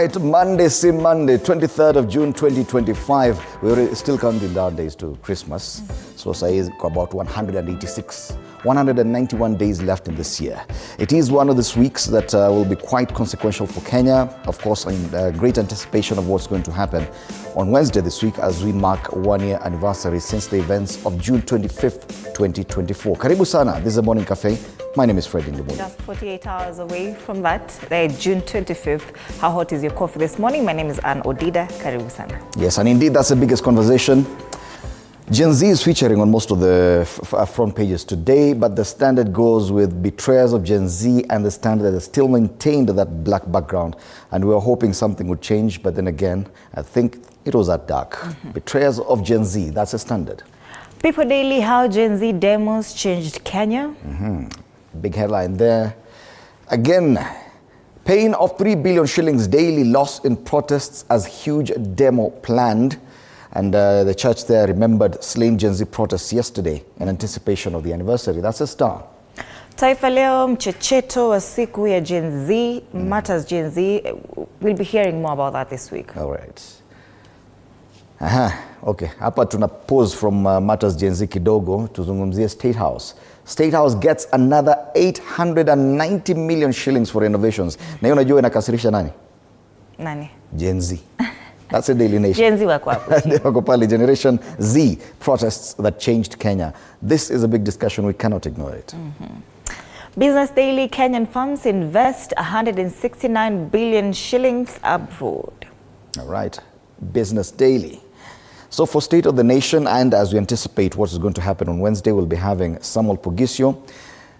right, Monday, 23rd of June 2025. We're still counting down days to Christmas. So it's about 191 days left in this year. It is one of these weeks that will be quite consequential for Kenya, of course, in great anticipation of what's going to happen on Wednesday this week as we mark 1 year anniversary since the events of June 25th, 2024. Karibu sana, this is the Morning Cafe. My name is Fred Indimoni. Just 48 hours away from that, June 25th. How hot is your coffee this morning? My name is Ann Odida. Karibu sana. Yes, and indeed that's the biggest conversation. Gen Z is featuring on most of the front pages today, but the Standard goes with betrayers of Gen Z, and the Standard has still maintained that black background. And we were hoping something would change, but then again, I think it was that dark. Betrayers of Gen Z, that's the Standard. People Daily, how Gen Z demos changed Kenya. Big headline there. Again, pain of 3 billion shillings daily loss in protests as huge demo planned. And the church there remembered slain Gen Z protests yesterday in anticipation of the anniversary. That's a Star. Taifa Leo, mchecheto wa siku ya Gen Z, matters Gen Z. We'll be hearing more about that this week. All right. Okay, hapa tuna pause from matters Gen Z kidogo, tuzungumzie State House. State House gets another 890 million shillings for renovations. Na hiyo unajua inakasirisha nani? Nani? Gen Z. That's a Daily Nation. Gen Z wako hapo. Wako pale, Generation Z protests that changed Kenya. This is a big discussion, we cannot ignore it. Business Daily, Kenyan firms invest 169 billion shillings abroad. All right, Business Daily. So for State of the Nation, and as we anticipate what is going to happen on Wednesday, we'll be having Samuel Pogisio,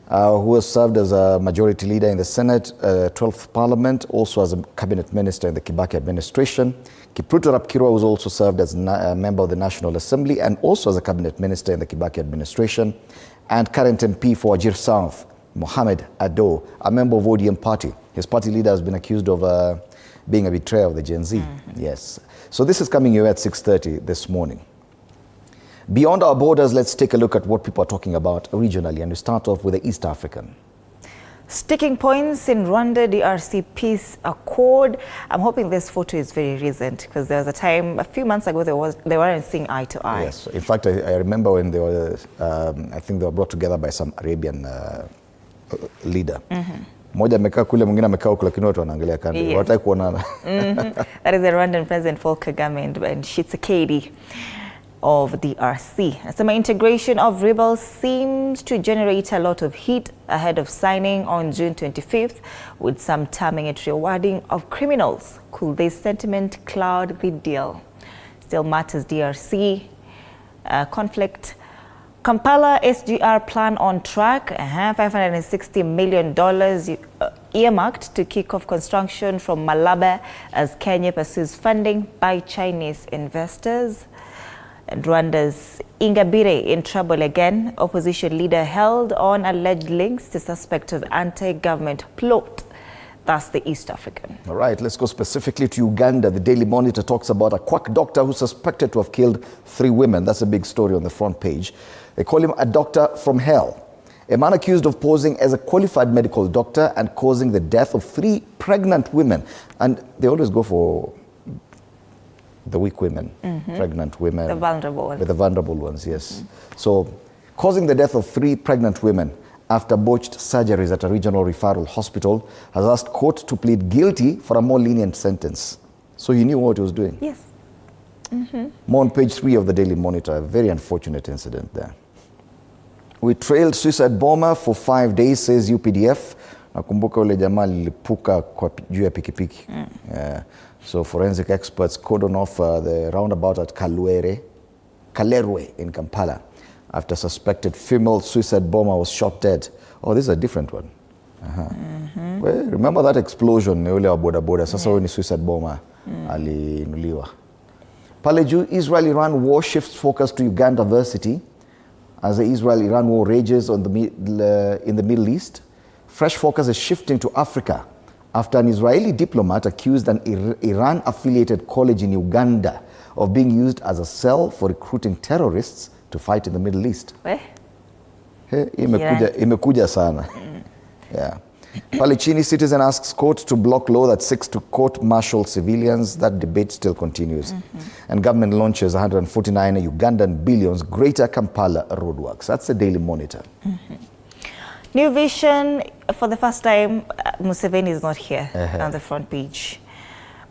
who has served as a majority leader in the Senate, 12th Parliament, also as a cabinet minister in the Kibaki administration. Kipruto Rapkirwa, who's also served as a member of the National Assembly and also as a cabinet minister in the Kibaki administration. And current MP for Wajir South, Mohamed Ado, a member of ODM party. His party leader has been accused of being a betrayer of the Gen Z. Yes. So this is coming here at 6:30 this morning. Beyond our borders, let's take a look at what people are talking about regionally, and we start off with the East African. Sticking points in Rwanda DRC peace accord. I'm hoping this photo is very recent because there was a time a few months ago they weren't seeing eye to eye. Yes, in fact, I remember when they were, I think they were brought together by some Arabian leader. Moja amekaa kule, mwingine amekaa huko, lakini watu wanaangalia kando. Hawataka kuonana. That is the Rwandan President Paul Kagame and Tshisekedi of DRC. Some integration of rebels seems to generate a lot of heat ahead of signing on June 25th, with some terming it rewarding of criminals. Could this sentiment cloud the deal? Still matters DRC conflict. Kampala SGR plan on track, $560 million earmarked to kick off construction from Malaba as Kenya pursues funding by Chinese investors. And Rwanda's Ingabire in trouble again. Opposition leader held on alleged links to suspect of anti-government plot. That's the East African. All right, let's go specifically to Uganda. The Daily Monitor talks about a quack doctor who's suspected to have killed 3 women. That's a big story on the front page. They call him a doctor from hell. A man accused of posing as a qualified medical doctor and causing the death of 3 pregnant women. And they always go for the weak women, pregnant women. The vulnerable ones. The vulnerable ones, yes. So, causing the death of 3 pregnant women after botched surgeries at a regional referral hospital, has asked court to plead guilty for a more lenient sentence. So he knew what he was doing. Yes. More on page 3 of the Daily Monitor, a very unfortunate incident there. We trailed suicide bomber for 5 days, says UPDF. Nakumbuka ule jamaa lilipuka kwa juu ya pikipiki. So forensic experts cordoned off the roundabout at Kalerwe in Kampala after suspected female suicide bomber was shot dead. Oh, this is a different one. Well, remember that explosion ule wa boda boda, sasa huyo ni suicide bomber aliinuliwa. Pale juu, Israel-Iran war shifts focus to Uganda versity as the Israel-Iran war rages in the Middle East. Fresh focus is shifting to Africa after an Israeli diplomat accused an Iran-affiliated college in Uganda of being used as a cell for recruiting terrorists to fight in the Middle East. Where? Imekuja sana. Yeah. Pale chini, citizen asks court to block law that seeks to court-martial civilians. That debate still continues. And government launches 149 Ugandan billions Greater Kampala roadworks. That's the Daily Monitor. New Vision, for the first time, Museveni is not here on the front page.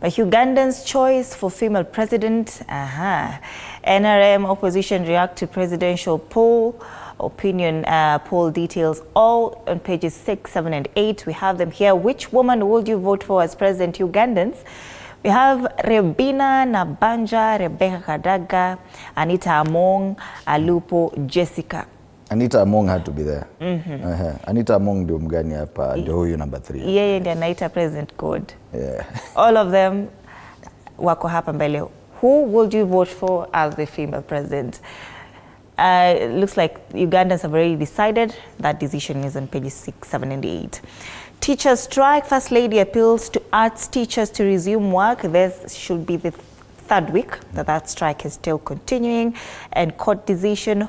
But Ugandan's choice for female president, NRM opposition react to presidential poll, opinion poll details all on pages 6, 7 and 8. We have them here. Which woman would you vote for as president, Ugandans? We have Rebina Nabanja, Rebecca Kadaga, Anita Among, Alupo, Jessica. Anita Among had to be there. Anita Among ndio mgani hapa, ndio huyu number 3. Yeye ndiye anaita President God. Yeah. All of them wako hapa mbele. Who would you vote for as the female president? It looks like Ugandans have already decided. That decision is on pages 6, 7 and 8. Teachers strike. First Lady appeals to arts teachers to resume work. This should be the third week that strike is still continuing. And court decision,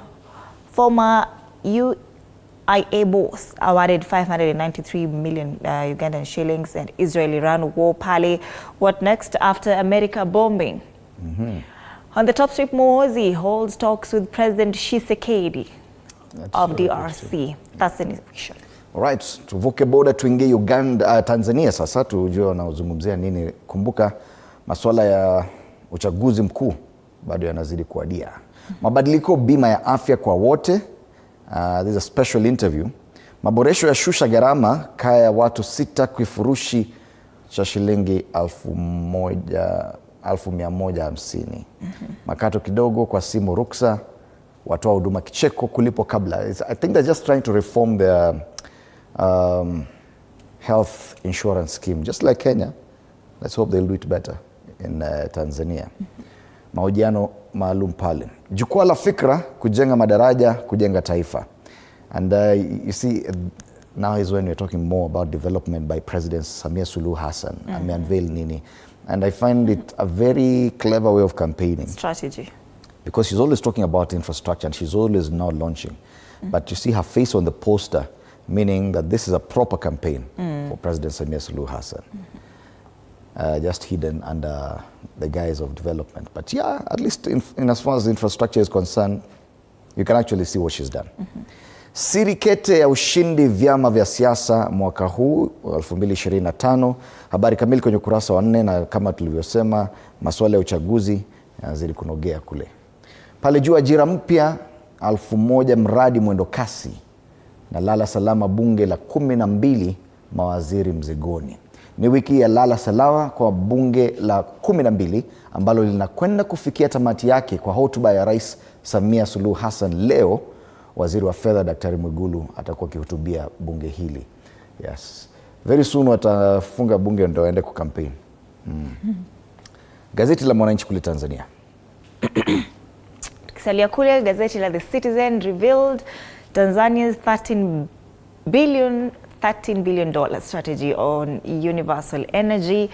former UIA boss awarded 593 million Ugandan shillings and Israel-Iran war parley. What next after America bombing? On the top strip, Muhoozi holds talks with President Tshisekedi of DRC. That's the news. All right, tuvuke boda tuingie Uganda, Tanzania sasa tujue wanaozungumzia nini. Kumbuka masuala ya uchaguzi mkuu bado yanazidi kuadia. Mabadiliko bima ya afya kwa wote. This is a special interview. Maboresho ya shusha gharama kaya ya watu 6 kifurushi cha shilingi 1,150. Makato kidogo kwa simu ruksa, watoa huduma kicheko kulipo kabla. I think they're just trying to reform their health insurance scheme, just like Kenya. Let's hope they'll do it better in Tanzania. Mahojiano maalum pale. Jukwaa la fikra, kujenga madaraja, kujenga taifa. And you see, now is when we're talking more about development by President Samia Suluhu Hassan. Ameunveil nini. And I find it a very clever way of campaigning. Strategy. Because she's always talking about infrastructure and she's always now launching. But you see her face on the poster, meaning that this is a proper campaign for President Samia Suluhu Hassan. Just hidden under the guise of development. But yeah, at least in as far as infrastructure is concerned, you can actually see what she's done. Siri kete ya ushindi vyama vya siasa mwaka huu 2025. Habari kamili kwenye ukurasa wa 4, na kama tulivyosema masuala ya uchaguzi yanazidi kunogea kule. Pale juu ajira mpya 1000 mradi mwendo kasi, na lala salama bunge la 12 mawaziri mzigoni. Ni wiki ya lala salama kwa bunge la 12 ambalo linakwenda kufikia tamati yake kwa hotuba ya Rais Samia Suluhu Hassan leo. Waziri wa fedha Daktari Mwigulu atakuwa akihutubia bunge hili. Yes. Very soon watafunga bunge ndio waende kukampeni. Gazeti la Mwananchi kule Tanzania. Tukisalia kule, gazeti la The Citizen revealed Tanzania's $13 billion strategy on universal energy,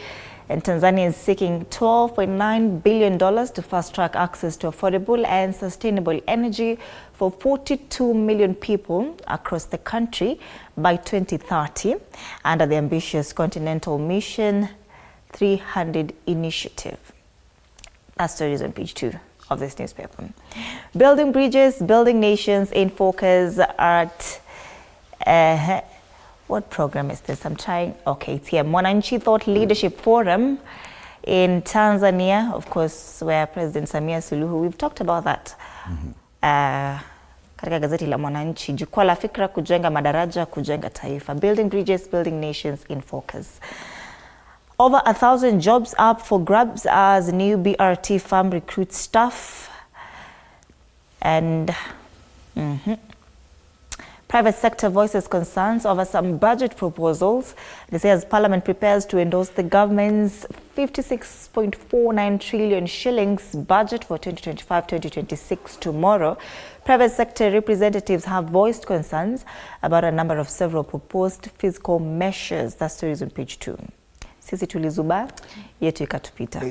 and Tanzania is seeking $12.9 billion to fast-track access to affordable and sustainable energy for 42 million people across the country by 2030 under the ambitious Continental Mission 300 initiative. That story is on page 2 of this newspaper. Building bridges, building nations in focus at what program is this? I'm trying. Okay, it's here. Mwananchi Thought Leadership Forum in Tanzania, of course, where President Samia Suluhu, we've talked about that. Katika gazeti la Mwananchi, jukwaa la fikra, kujenga madaraja, kujenga taifa. Building bridges, building nations in focus. Over 1,000 jobs up for grabs as new BRT firm recruits staff. And private sector voices concerns over some budget proposals. They say as Parliament prepares to endorse the government's 56.49 trillion shillings budget for 2025-2026 tomorrow, private sector representatives have voiced concerns about a number of several proposed fiscal measures. That story is on page 2. Sisi tulizuba, yetu ikatupita.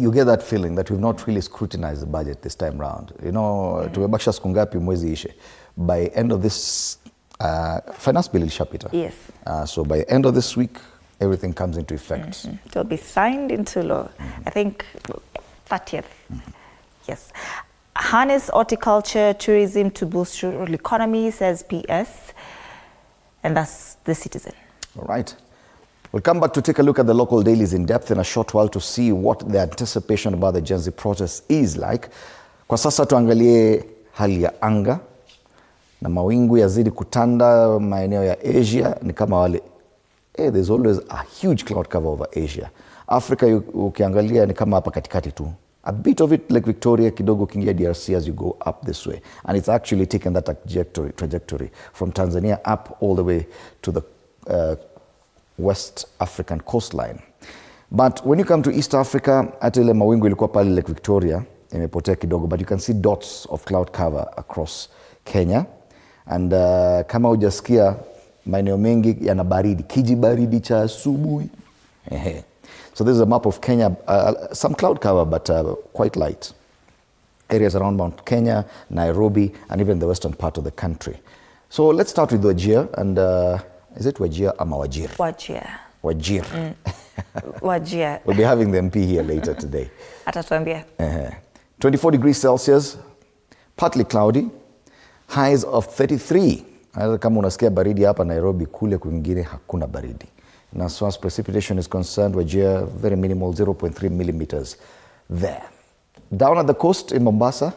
You get that feeling that we've not really scrutinized the budget this time round. You know, tumebakisha siku ngapi mwezi ishe. By end of this finance bill ilishapita. Yes. So by the end of this week, everything comes into effect. It will be signed into law. I think 30th. Yes. Harness horticulture, tourism to boost rural economy, says PS. And that's The Citizen. All right. We'll come back to take a look at the local dailies in depth in a short while to see what the anticipation about the Gen Z protest is like. Kwa sasa tuangalie hali ya anga na mawingu yazidi kutanda maeneo ya Asia. Ni kama wale, there's always a huge cloud cover over Asia. Africa ukiangalia ni kama hapa katikati tu. A bit of it like Victoria, kidogo kingia DRC as you go up this way. And it's actually taken that trajectory from Tanzania up all the way to the West African coastline. But when you come to East Africa, hata ile mawingu ilikuwa pale Lake Victoria, imepotea kidogo, but you can see dots of cloud cover across Kenya. And kama hujasikia, maeneo mengi yana baridi, kijibaridi cha asubuhi. So this is a map of Kenya, some cloud cover, but quite light. Areas around Mount Kenya, Nairobi, and even the western part of the country. So let's start with Wajir, and is it Wajir or Wajir? Wajir. Wajir. Wajir. We'll be having the MP here later today. Atatuambia. 24 degrees Celsius, partly cloudy, highs of 33. Kama unasikia baridi hapa Nairobi, kule kwingine hakuna baridi. And as far as precipitation is concerned, Wajir, very minimal, 0.3 millimeters there. Down at the coast in Mombasa,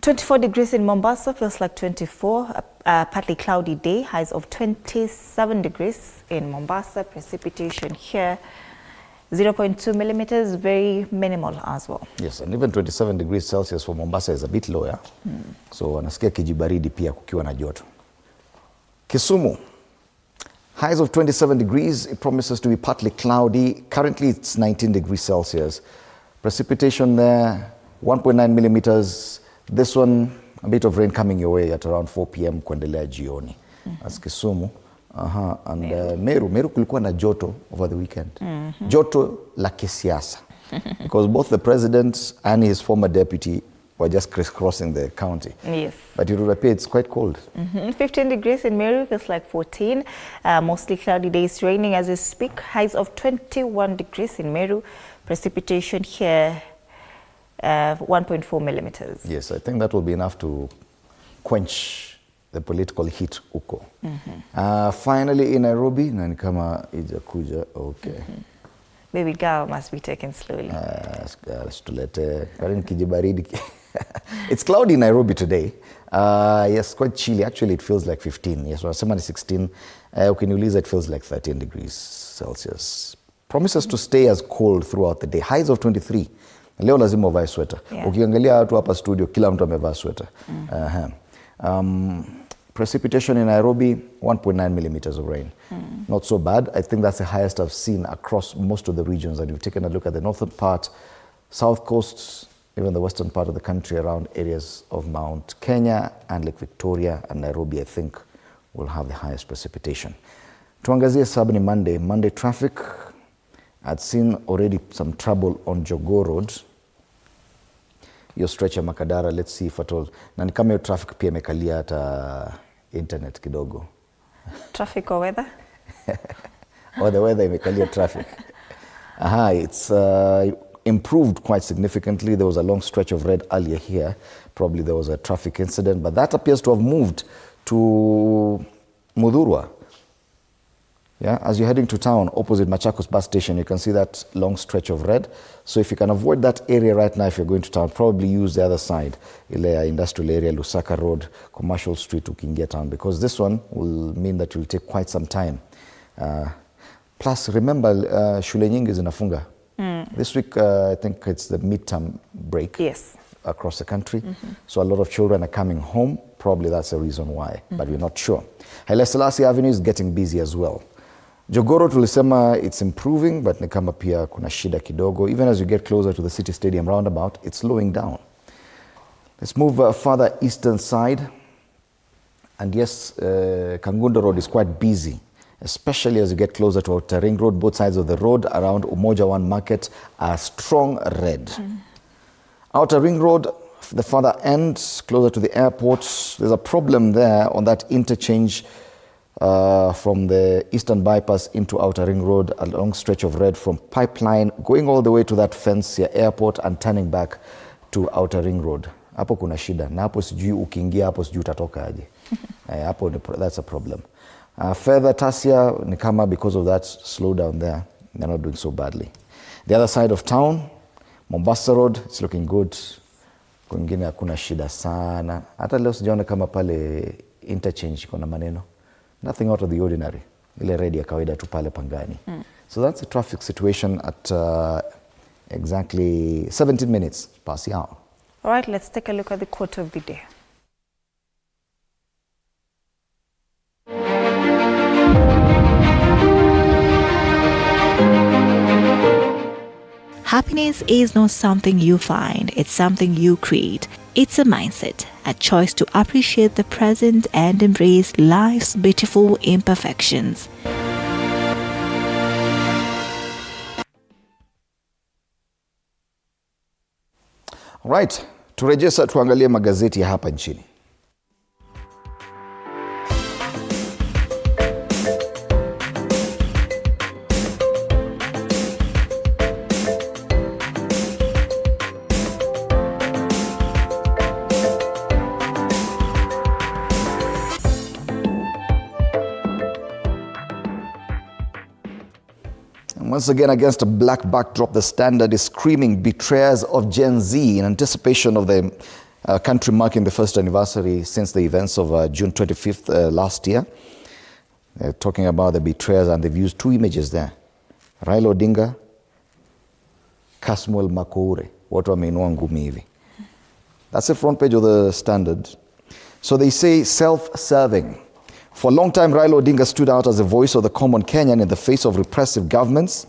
24 degrees in Mombasa, feels like 24. Partly cloudy day, highs of 27 degrees in Mombasa. Precipitation here, 0.2 millimeters, very minimal as well. Yes, and even 27 degrees Celsius for Mombasa is a bit lower. So wanasikia kijibaridi pia kukiwa na joto. Kisumu, highs of 27 degrees. It promises to be partly cloudy. Currently it's 19 degrees Celsius. Precipitation there, 1.9 millimeters. This one, a bit of rain coming your way at around 4 p.m. kuendelea jioni. That's Kisumu. And Meru kulikuwa na joto over the weekend. Joto la kisiasa. Because both the president and his former deputy were just crisscrossing the county. Yes. But it would appear it's quite cold. 15 degrees in Meru, feels like 14. Mostly cloudy days, raining as we speak. Highs of 21 degrees in Meru. Precipitation here, 1.4 millimeters. Yes, I think that will be enough to quench the political heat uko. Finally in Nairobi, nani kama ijakuja, okay. Baby girl must be taken slowly. It's cloudy in Nairobi today. Yes, quite chilly. Actually, it feels like 15. Yes, well, 16. Ukiniuliza, it feels like 13 degrees Celsius. Promises to stay as cold throughout the day. Highs of 23. Leo lazima uvae sweater. Ukiangalia watu hapa studio, kila mtu amevaa sweater. Precipitation in Nairobi, 1.9 millimeters of rain. Not so bad. I think that's the highest I've seen across most of the regions. And we've taken a look at the northern part, south coasts, even the western part of the country around areas of Mount Kenya and Lake Victoria, and Nairobi, I think, will have the highest precipitation. Tuangazie sababu ni Monday. Monday traffic, I'd seen already some trouble on Jogoo Road. Your stretch ya Makadara, let's see if at all. Na ni kama hiyo traffic pia imekalia hata internet kidogo. Traffic or weather? Or the weather imekalia traffic. It's improved quite significantly. There was a long stretch of red earlier here. Probably there was a traffic incident, but that appears to have moved to Mudhurwa. Yeah, as you're heading to town, opposite Machakos bus station, you can see that long stretch of red. So if you can avoid that area right now, if you're going to town, probably use the other side, ile industrial area, Lusaka Road, Commercial Street, ukiingia town, because this one will mean that you'll take quite some time. Plus, remember, shule nyingi zinafunga. This week, I think it's the midterm break. Yes. Across the country. So a lot of children are coming home. Probably that's the reason why, but we're not sure. Haile Selassie Avenue is getting busy as well. Jogoo Road tulisema it's improving, but ni kama pia kuna shida kidogo. Even as you get closer to the City Stadium roundabout, it's slowing down. Let's move further eastern side. And yes, Kangundo Road is quite busy, especially as you get closer to Outer Ring Road. Both sides of the road around Umoja One Market are strong red. Outer Ring Road, the further end, closer to the airport, there's a problem there on that interchange from the Eastern Bypass into Outer Ring Road, a long stretch of red from Pipeline, going all the way to that fence here, airport, and turning back to Outer Ring Road. Hapo kuna shida. Na hapo sijui ukiingia hapo sijui utatoka aje. Hapo that's a problem. Further Tasia, ni kama because of that slowdown there, they're not doing so badly. The other side of town, Mombasa Road, it's looking good. Kwingine hakuna shida sana. Hata leo sijaona kama pale interchange kuna maneno. Nothing out of the ordinary. Ile red ya kawaida tu pale Pangani. So that's the traffic situation at exactly 17 minutes past the hour. All right, let's take a look at the quote of the day. Happiness is not something you find, it's something you create. It's a mindset, a choice to appreciate the present and embrace life's beautiful imperfections. Right, turejea tuangalie magazeti ya hapa nchini. Once again, against a black backdrop, the Standard is screaming betrayers of Gen Z in anticipation of the country marking the first anniversary since the events of June 25th last year. They're talking about the betrayers, and they've used two images there. Raila Odinga, Kasmuel Makoure. Watu wameinua ngumi hivi. That's the front page of the Standard. So they say self-serving. For a long time, Raila Odinga stood out as a voice of the common Kenyan in the face of repressive governments.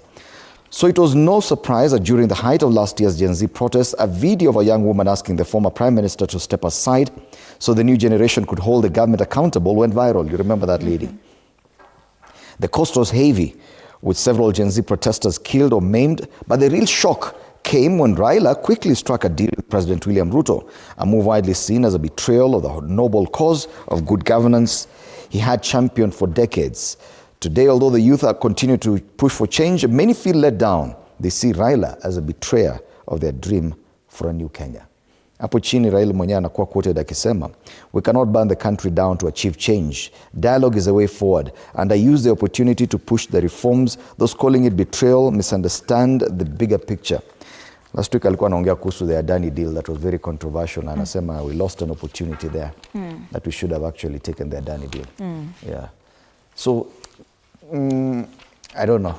So it was no surprise that during the height of last year's Gen Z protests, a video of a young woman asking the former Prime Minister to step aside so the new generation could hold the government accountable went viral. You remember that lady? The cost was heavy, with several Gen Z protesters killed or maimed, but the real shock came when Raila quickly struck a deal with President William Ruto, a move widely seen as a betrayal of the noble cause of good governance he had championed for decades. Today, although the youth are continue to push for change, many feel let down. They see Raila as a betrayer of their dream for a new Kenya. Hapo chini Raila mwenyewe anakuwa quoted akisema, "We cannot burn the country down to achieve change. Dialogue is the way forward, and I use the opportunity to push the reforms. Those calling it betrayal misunderstand the bigger picture." Last week alikuwa anaongea kuhusu the Adani deal that was very controversial, and anasema we lost an opportunity there that we should have actually taken the Adani deal. Yeah. So I don't know.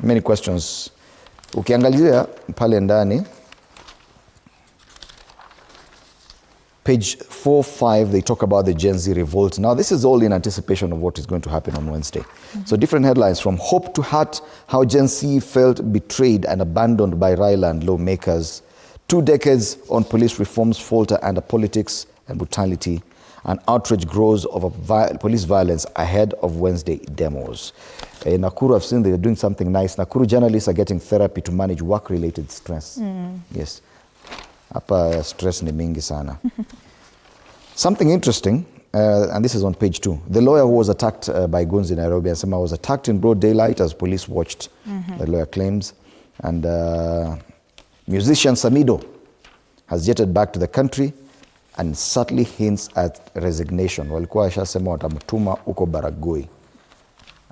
Many questions. Ukiangalia pale ndani page 4-5, they talk about the Gen Z revolt. Now, this is all in anticipation of what is going to happen on Wednesday. So different headlines, from hope to heart, how Gen Z felt betrayed and abandoned by Raila and lawmakers. 2 decades on police reforms falter under politics and brutality. And outrage grows over police violence ahead of Wednesday demos. In Nakuru, I've seen they're doing something nice. Nakuru journalists are getting therapy to manage work-related stress. Yes. Hapa stress ni mingi sana. Something interesting, and this is on page 2. The lawyer who was attacked by goons in Nairobi, Asema, was attacked in broad daylight as police watched, the lawyer claims. And musician Samido has jetted back to the country and subtly hints at resignation. Walikuwa washasema watamtuma uko Baragoi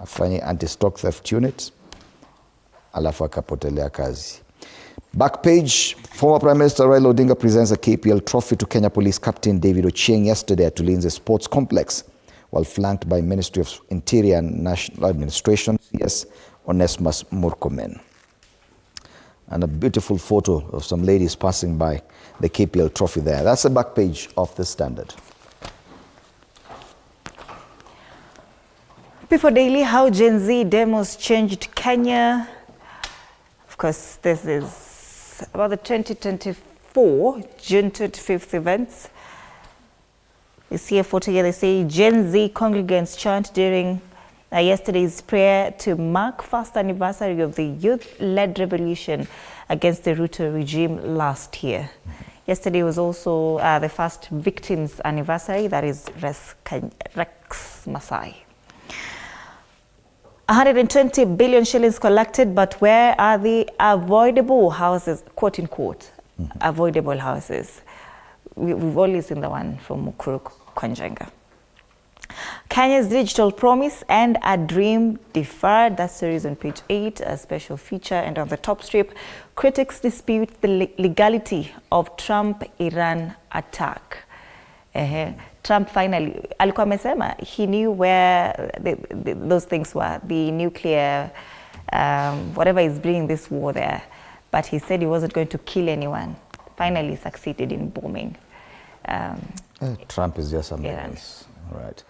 afanye anti-stock theft unit, alafu akapotelea kazi. Back page, former Prime Minister Raila Odinga presents a KPL trophy to Kenya Police Captain David Ochieng yesterday at Tulinze Sports Complex, while flanked by Ministry of Interior and National Administration, CS Onesmus Murkomen. And a beautiful photo of some ladies passing by the KPL trophy there. That's the back page of the Standard. Before daily, how Gen Z demos changed Kenya. Of course, this is about the 2024 June 25th events. You see a photo here, they say Gen Z congregants chant during yesterday's prayer to mark first anniversary of the youth-led revolution against the Ruto regime last year. Yesterday was also the first victim's anniversary, that is Rex Masai. 120 billion shillings collected, but where are the avoidable houses, quote unquote, avoidable houses? We've only seen the one from Mukuru Kwanjanga. Kenya's digital promise and a dream deferred. That story is on page 8, a special feature. And on the top strip, critics dispute the legality of Trump-Iran attack. Trump finally, alikuwa amesema he knew where those things were, the nuclear, whatever is bringing this war there. But he said he wasn't going to kill anyone. Finally succeeded in bombing. Trump is just a menace. Right.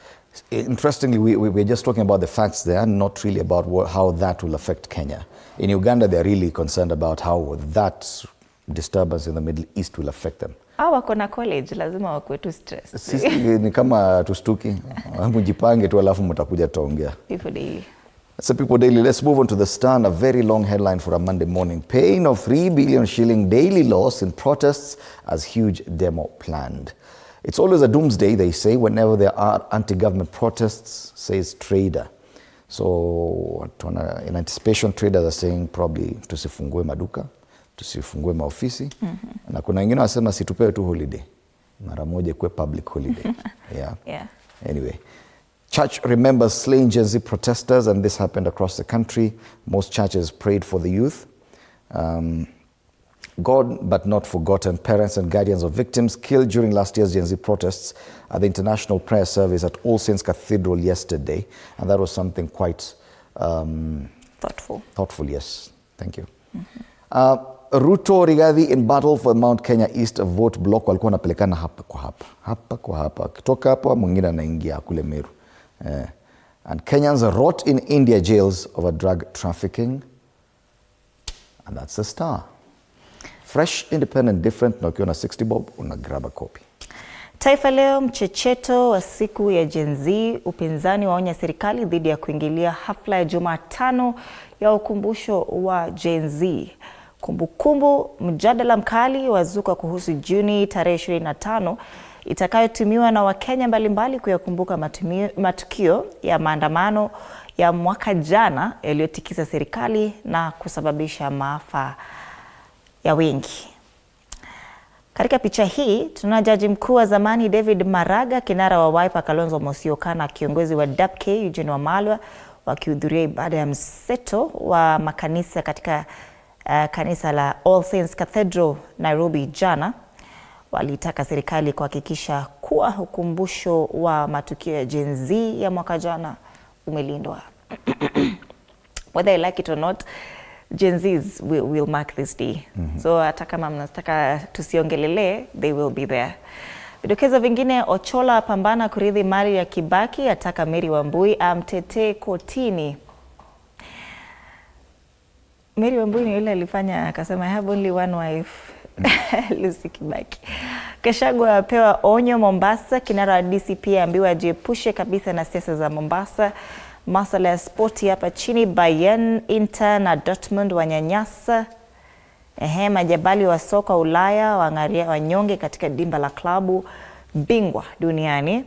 Interestingly, we're just talking about the facts there, not really about how that will affect Kenya. In Uganda, they're really concerned about how that disturbance in the Middle East will affect them. Wako na college, lazima wakuwe tu stress. Sisi ni kama tustuki, mjipange tu alafu mtakuja tuongea. People daily. So People Daily, let's move on to the Star, a very long headline for a Monday morning. Pain of 3 billion shilling daily loss in protests as huge demo planned. It's always a doomsday, they say, whenever there are anti-government protests, says trader. So in anticipation, traders are saying probably tusifungue maduka, tusifungue maofisi. Na kuna wengine wasema situpewe tu holiday. Mara moja kuwe public holiday. Yeah. Anyway. Church remembers slain Gen Z protesters, and this happened across the country. Most churches prayed for the youth. God, but not forgotten. Parents and guardians of victims killed during last year's Gen Z protests at the International Prayer Service at All Saints Cathedral yesterday. And that was something quite thoughtful. Thoughtful, yes. Thank you. Ruto Rigathi in battle for Mount Kenya East vote block walikuwa napelekana hapa kwa hapa. Kitoka hapa mwingine anaingia kule Meru. And Kenyans rot in India jails over drug trafficking. And that's the Star. Fresh, independent, different, na ukiona 60 bob, una grab a copy. Taifa Leo, mchecheto wa siku ya Gen Z, upinzani waonya serikali dhidi ya kuingilia hafla ya Jumatano ya ukumbusho wa Gen Z. Kumbukumbu, mjadala mkali wazuka kuhusu Juni tarehe 25 itakayotumiwa na Wakenya mbalimbali kuyakumbuka matukio ya maandamano ya mwaka jana yaliyotikisa serikali na kusababisha maafa ya wengi. Katika picha hii tuna jaji mkuu wa zamani David Maraga, kinara wa Wiper Kalonzo Musyoka na kiongozi wa DAPK Eugene Wamalwa wakihudhuria ibada ya mseto wa makanisa katika kanisa la All Saints Cathedral Nairobi jana. Walitaka serikali kuhakikisha kuwa ukumbusho wa matukio ya Gen Z ya mwaka jana umelindwa. Whether you like it or not, Gen Zs will mark this day. So hata kama mnataka tusiongelele, they will be there. Vidokezo vingine, Ochola apambana kurithi mali ya Kibaki, ataka Mary Wambui amtetee kotini. Mary Wambui ni yule alifanya akasema I have only one wife. Lucy Kibaki. Gachagua apewa onyo Mombasa, kinara wa DCP ambiwa jiepushe kabisa na siasa za Mombasa. Masuala ya spoti hapa chini, Bayern, Inter na Dortmund wanyanyasa. Majabali wa soka Ulaya wangaria wanyonge katika dimba la klabu bingwa duniani.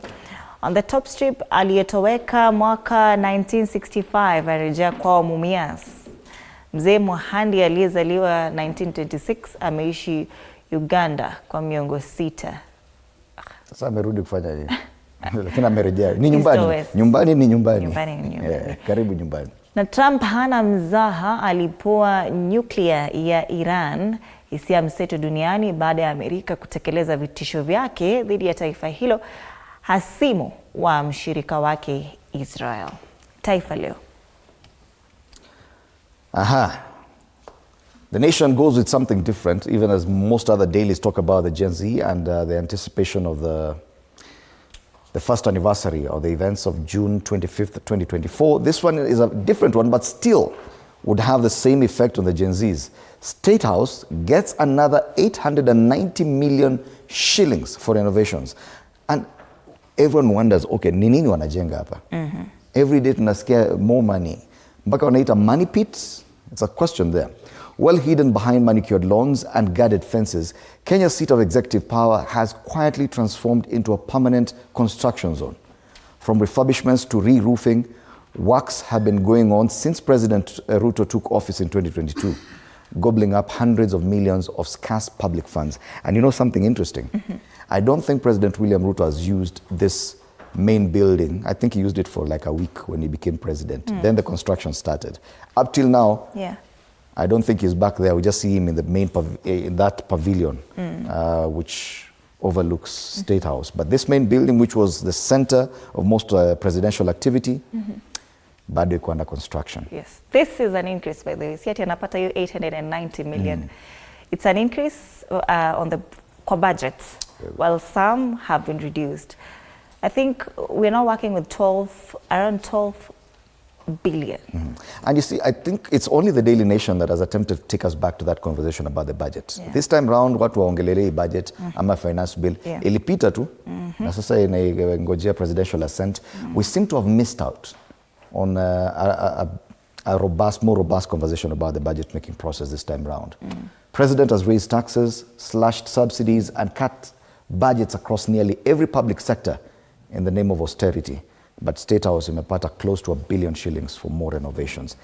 On the top strip, aliyetoweka mwaka 1965 arejea kwao Mumias. Mzee Muhandi aliyezaliwa 1926 ameishi Uganda kwa miongo 6. Sasa amerudi kufanya nini? Lakini amerejea. Ni nyumbani. Nyumbani ni nyumbani. Nyumbani ni nyumbani. Karibu nyumbani. Na Trump hana mzaha, alipoa nyuklia ya Iran, hisia mseto duniani baada ya Amerika kutekeleza vitisho vyake dhidi ya taifa hilo hasimu wa mshirika wake Israel. Taifa Leo. The Nation goes with something different, even as most other dailies talk about the Gen Z and the anticipation of the first anniversary of the events of June 25th, 2024. This one is a different one, but still would have the same effect on the Gen Zs. State House gets another 890 million shillings for renovations. And everyone wonders, okay, ni nini wanajenga hapa? Every day tunasikia more money. Mpaka wanaita money pits? It's a question there. Well hidden behind manicured lawns and guarded fences, Kenya's seat of executive power has quietly transformed into a permanent construction zone. From refurbishments to re-roofing, works have been going on since President Ruto took office in 2022, gobbling up hundreds of millions of scarce public funds. And you know something interesting? I don't think President William Ruto has used this main building. I think he used it for like a week when he became president. Then the construction started. Up till now, I don't think he's back there. We just see him in the main in that pavilion, which overlooks State House. But this main building, which was the center of most presidential activity, bado iko under construction. Yes, this is an increase, by the way. Siati anapata hiyo 890 million. It's an increase on the core budget, while some have been reduced. I think we're now working with around 12 billion. And you see, I think it's only the Daily Nation that has attempted to take us back to that conversation about the budget. This time round, watu waongelelei budget ama finance bill. Ilipita tu, na sasa inangojea presidential assent. We seem to have missed out on a more robust conversation about the budget making process this time round. President has raised taxes, slashed subsidies, and cut budgets across nearly every public sector in the name of austerity. But State House imepata close to $1 billion shillings for more renovations.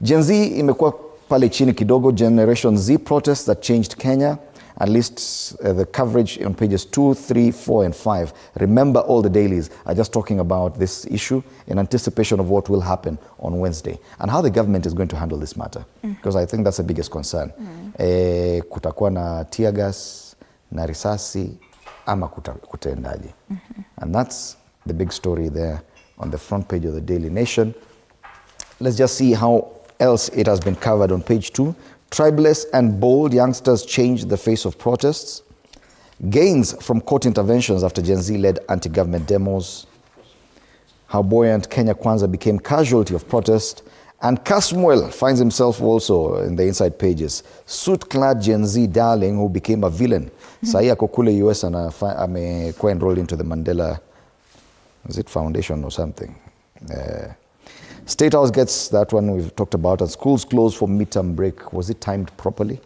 Gen Z imekuwa pale chini kidogo. Generation Z protests that changed Kenya. At least the coverage on pages 2, 3, 4, and 5. Remember, all the dailies are just talking about this issue in anticipation of what will happen on Wednesday and how the government is going to handle this matter. Because I think that's the biggest concern. Kutakuwa na tear gas, na risasi, ama kutaendaje. And that's the big story there on the front page of the Daily Nation. Let's just see how else it has been covered on page 2. Tribeless and bold youngsters changed the face of protests. Gains from court interventions after Gen Z led anti-government demos. How buoyant Kenya Kwanza became casualty of protest. And Kasmuel finds himself also in the inside pages. Suit-clad Gen Z darling who became a villain. Sahi ako kule US amekuwa enrolled into the Mandela, is it Foundation or something? State House gets that one we've talked about, and schools closed for midterm break. Was it timed properly?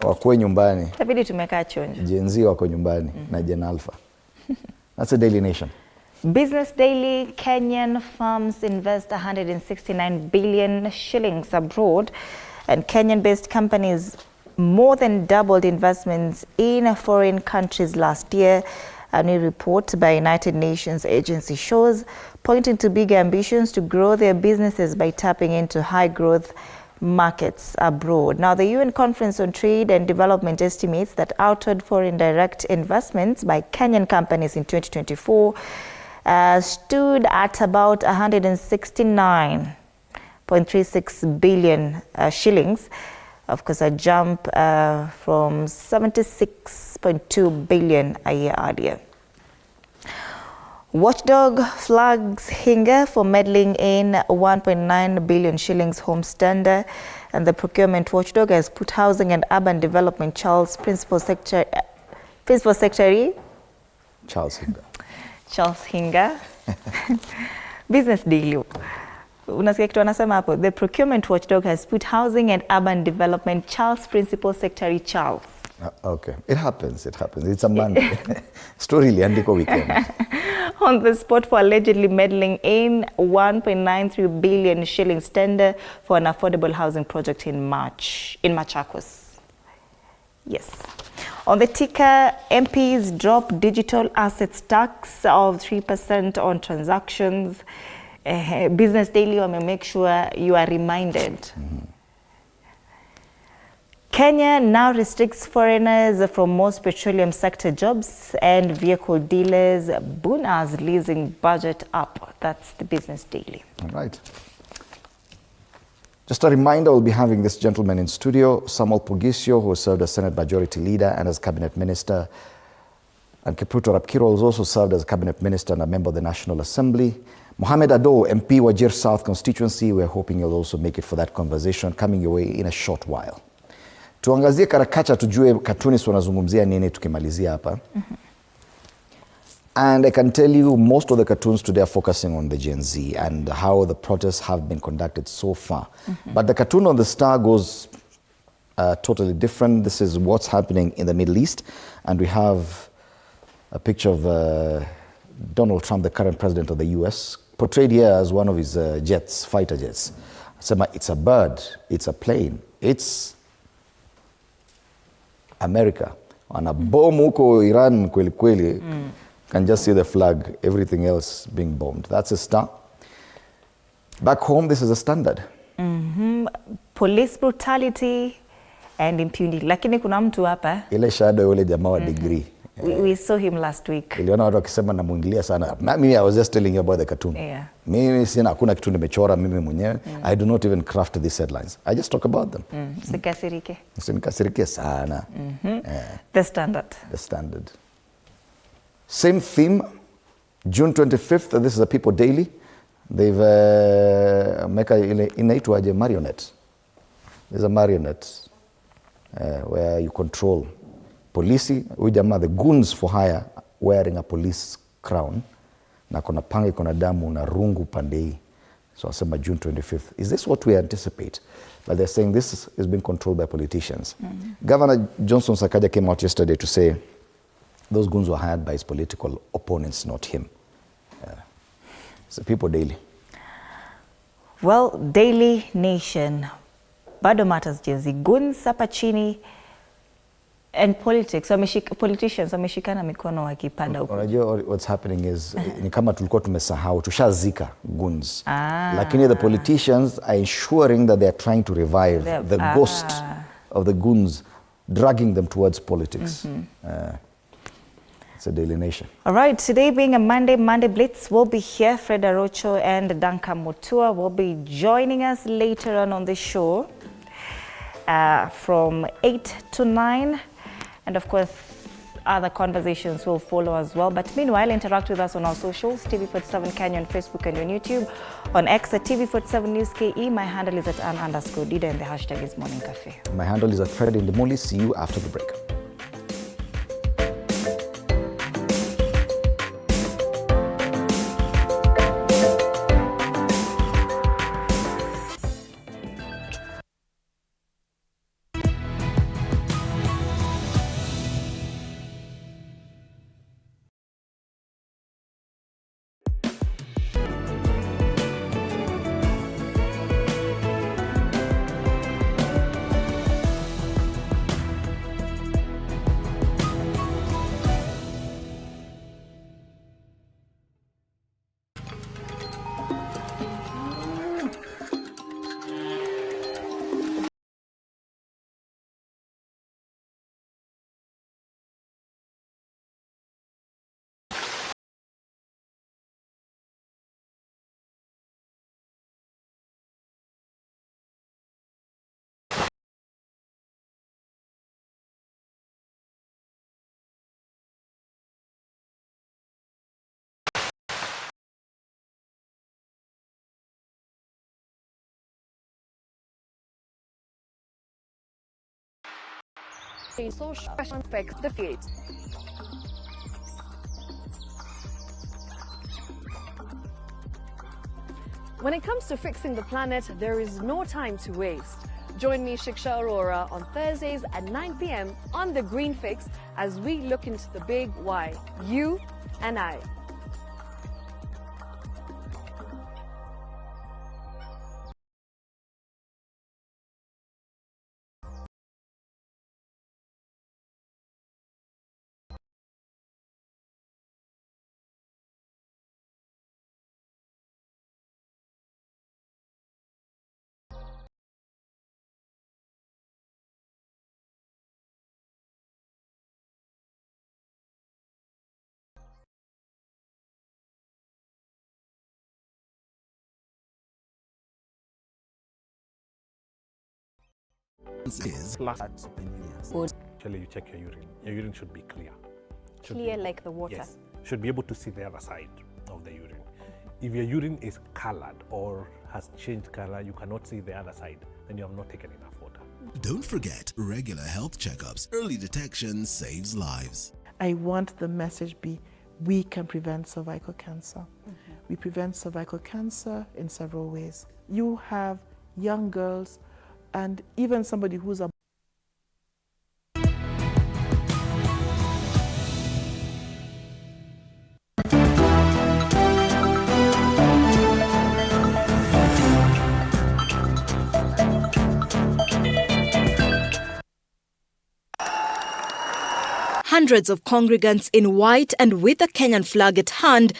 Wakwe nyumbani. Tabidi tumekaa chonjo. Gen Z wako nyumbani na Gen Alpha. That's a Daily Nation. Business Daily, Kenyan firms invest 169 billion shillings abroad, and Kenyan-based companies more than doubled investments in foreign countries last year. A new report by United Nations agency shows, pointing to big ambitions to grow their businesses by tapping into high-growth markets abroad. Now, the UN Conference on Trade and Development estimates that outward foreign direct investments by Kenyan companies in 2024 stood at about 169.36 billion shillings. Of course, a jump from 76.2 billion a year earlier. Watchdog flags Hinga for meddling in 1.9 billion shillings home tender, and the procurement watchdog has put Housing and Urban Development Principal Secretary Charles Hinga. Business Daily. Unasikia kitu anasema hapo, the procurement watchdog has put Housing and Urban Development Principal Secretary Charles. Okay, it happens. It's a Monday. Story iliandikwa weekend. On the spot for allegedly meddling in 1.93 billion shillings tender for an affordable housing project in Machakos. Yes. On the ticker, MPs drop digital assets tax of 3% on transactions. Business Daily will make sure you are reminded. Kenya now restricts foreigners from most petroleum sector jobs, and vehicle dealers Buna's leasing budget up. That's the Business Daily. All right. Just a reminder, we'll be having this gentleman in studio, Samuel Pugisio, who served as Senate Majority Leader and as Cabinet Minister. And Kipruto Rapkiro has also served as a Cabinet Minister and a member of the National Assembly. Mohamed Ado, MP Wajir South constituency, we're hoping you'll also make it for that conversation, coming your way in a short while. Tuangazie karakacha tujue cartoonists wanazungumzia nini tukimalizia hapa. And I can tell you most of the cartoons today are focusing on the Gen Z and how the protests have been conducted so far. But the cartoon on the Star goes totally different. This is what's happening in the Middle East. And we have a picture of Donald Trump, the current president of the US, portrayed here as one of his jets, fighter jets. It's a bird, it's a plane, it's America. On a bomb huko Iran kweli kweli, can just see the flag, everything else being bombed. That's a Star. Back home, this is a Standard. Police brutality and impunity. Lakini kuna mtu hapa. Ile shadow yule jamaa wa degree. We saw him last week. Iliona watu wakisema namuingilia sana. Mimi, I was just telling you about the cartoon. Yeah. Mimi sina hakuna kitu nimechora mimi mwenyewe. I do not even craft these headlines. I just talk about them. Sikasirike. Usinikasirikie sana. The Standard. The Standard. Same theme, June 25th, this is a People Daily. They've meka inaitwaje marionette. There's a marionette where you control polisi. Huyu jamaa, the goons for hire, wearing a police crown. Na kuna panga, kuna damu na rungu pande hii. So I said June 25th. Is this what we anticipate? But they're saying this is being controlled by politicians. Governor Johnson Sakaja came out yesterday to say those goons were hired by his political opponents, not him. It's the People Daily. Well, Daily Nation. Bado matters Jezi. Goons hapa chini and politics. Politicians wameshikana mikono wakipanda huko. Unajua what's happening is ni kama tulikuwa tumesahau, tushazika goons. Lakini the politicians are ensuring that they are trying to revive the ghost of the goons, dragging them towards politics. It's a Daily Nation. All right, today being a Monday Blitz will be here. Fred Arocho and Duncan Mutua will be joining us later on the show from 8 to 9. And of course, other conversations will follow as well. But meanwhile, interact with us on our socials, TV47 Kenya on Facebook and on YouTube. On X at TV47 News KE. My handle is at Ann_Dida and the hashtag is Morning Cafe. My handle is at Fred Indemoli. See you after the break. Social affects the field. When it comes to fixing the planet, there is no time to waste. Join me, Shiksha Arora, on Thursdays at 9 p.m. on The Green Fix as we look into the big why, you and I. Is last 10 years. Actually, you check your urine. Your urine should be clear. Clear like the water. Yes. Should be able to see the other side of the urine. If your urine is colored or has changed color, you cannot see the other side, then you have not taken enough water. Don't forget regular health checkups. Early detection saves lives. I want the message be we can prevent cervical cancer. We prevent cervical cancer in several ways. You have young girls and even somebody who's a Hundreds of congregants in white and with the Kenyan flag at hand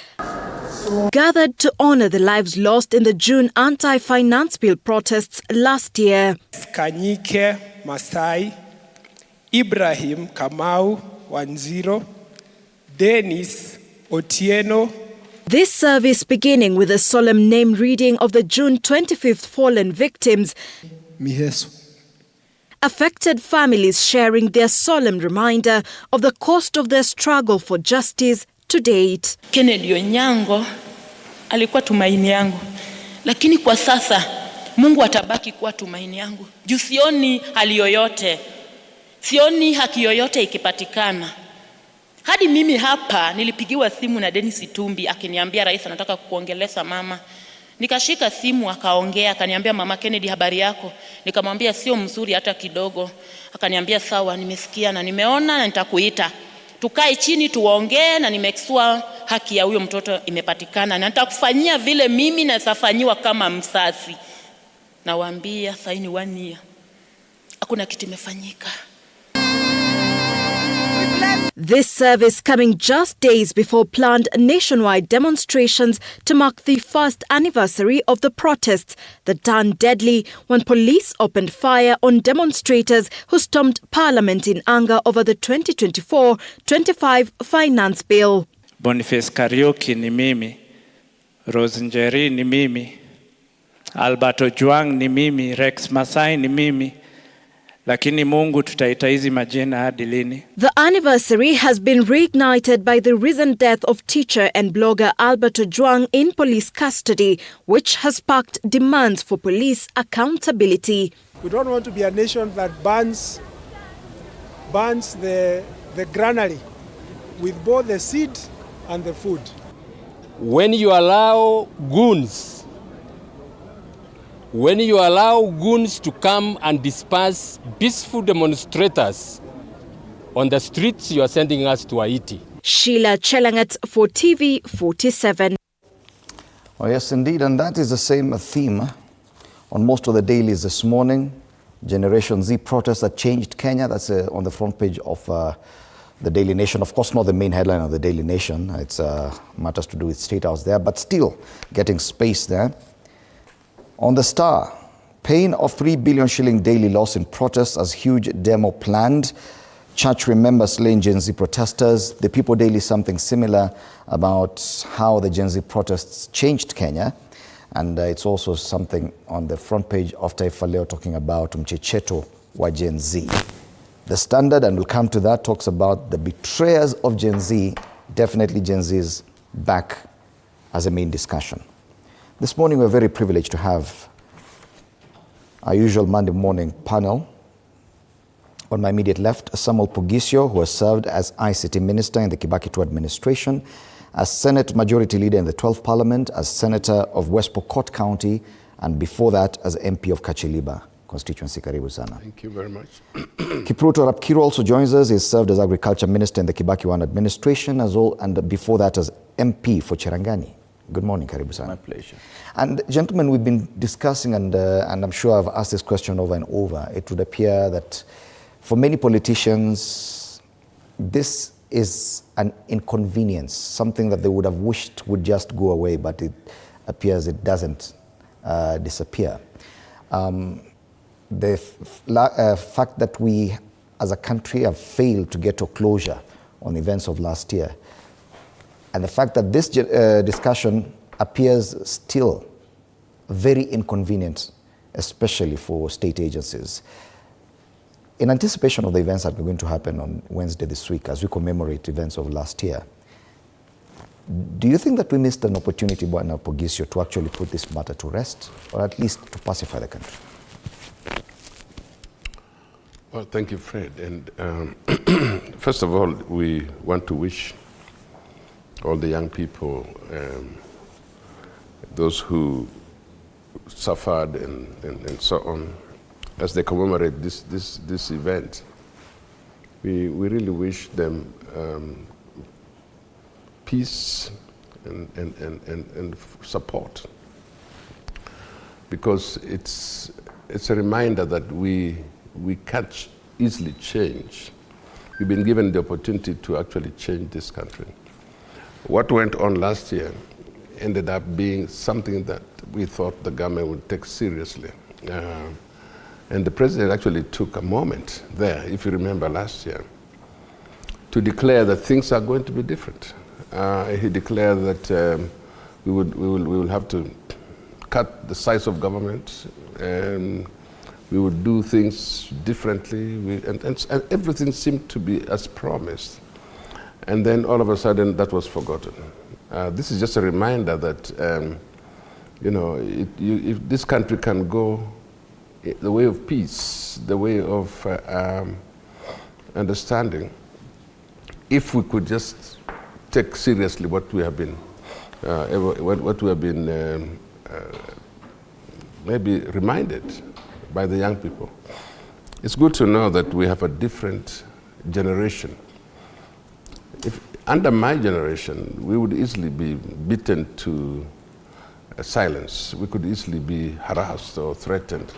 gathered to honor the lives lost in the June anti-finance bill protests last year. Kanyike Masai, Ibrahim Kamau Wanziro, Dennis Otieno. This service beginning with a solemn name reading of the June 25th fallen victims. Miheso. Affected families sharing their solemn reminder of the cost of their struggle for justice to date. Kennedy Onyango alikuwa tumaini yangu, lakini kwa sasa Mungu atabaki kuwa tumaini yangu. Juu sioni hali yoyote, sioni haki yoyote ikipatikana. Hadi mimi hapa nilipigiwa simu na Dennis Itumbi akiniambia rais anataka kuongelesha mama. Nikashika simu akaongea, akaniambia mama Kennedy, habari yako? Nikamwambia sio mzuri hata kidogo. Akaniambia sawa, nimesikia na nimeona na nitakuita. Tukae chini tuongee na nimekisua haki ya huyo mtoto imepatikana na nitakufanyia vile mimi nasafanyiwa kama msasi. Nawaambia saini 1 year. Hakuna kitu imefanyika. This service coming just days before planned nationwide demonstrations to mark the first anniversary of the protests that turned deadly when police opened fire on demonstrators who stormed Parliament in anger over the 2024-25 finance bill. Boniface Kariuki ni mimi, Rose Njeri ni mimi, Alberto Juang ni mimi, Rex Masai ni mimi. Lakini Mungu tutaita hizi majina hadi lini? The anniversary has been reignited by the recent death of teacher and blogger Alberto Juang in police custody, which has sparked demands for police accountability. We don't want to be a nation that bans the granary with both the seed and the food. When you allow goons to come and disperse peaceful demonstrators on the streets, you are sending us to Haiti. Sheila Chelangat for TV 47. Oh yes, indeed, and that is the same theme on most of the dailies this morning. Generation Z protests that changed Kenya. That's on the front page of the Daily Nation. Of course, not the main headline of the Daily Nation. It's matters to do with State House there, but still getting space there. On the Star, pain of 3 billion shilling daily loss in protests as huge demo planned. Church remembers slain Gen Z protesters. The People Daily something similar about how the Gen Z protests changed Kenya. And it's also something on the front page of Taifa Leo talking about mchecheto wa Gen Z. The Standard, and we'll come to that, talks about the betrayers of Gen Z. Definitely Gen Z's back as a main discussion. This morning we're very privileged to have our usual Monday morning panel. On my immediate left, Samuel Pugisio, who has served as ICT Minister in the Kibaki II administration, as Senate Majority Leader in the 12th Parliament, as Senator of West Pokot County, and before that as MP of Kachiliba constituency. Karibu sana. Thank you very much. Kipruto Rapkiro also joins us. He served as Agriculture Minister in the Kibaki I administration as well, and before that as MP for Cherangani. Good morning, Karibu sana. My pleasure. And gentlemen, we've been discussing, and I'm sure I've asked this question over and over. It would appear that for many politicians, this is an inconvenience, something that they would have wished would just go away, but it appears it doesn't disappear. The fact that we as a country have failed to get to closure on the events of last year, and the fact that this discussion appears still very inconvenient, especially for state agencies. In anticipation of the events that are going to happen on Wednesday this week as we commemorate events of last year, do you think that we missed an opportunity, Bwana Pugisio, to actually put this matter to rest, or at least to pacify the country? Well, thank you, Fred. And first of all, we want to wish all the young people, those who suffered and so on, as they commemorate this event. We really wish them peace and support, because it's a reminder that we can't easily change. We've been given the opportunity to actually change this country. What went on last year ended up being something that we thought the government would take seriously. And the president actually took a moment there, if you remember last year, to declare that things are going to be different. He declared that we will have to cut the size of government, and we would do things differently, and everything seemed to be as promised. And then all of a sudden, that was forgotten. This is just a reminder that, if this country can go the way of peace, the way of understanding, if we could just take seriously what we have been, maybe reminded by the young people. It's good to know that we have a different generation. If under my generation, we would easily be beaten to silence. We could easily be harassed or threatened.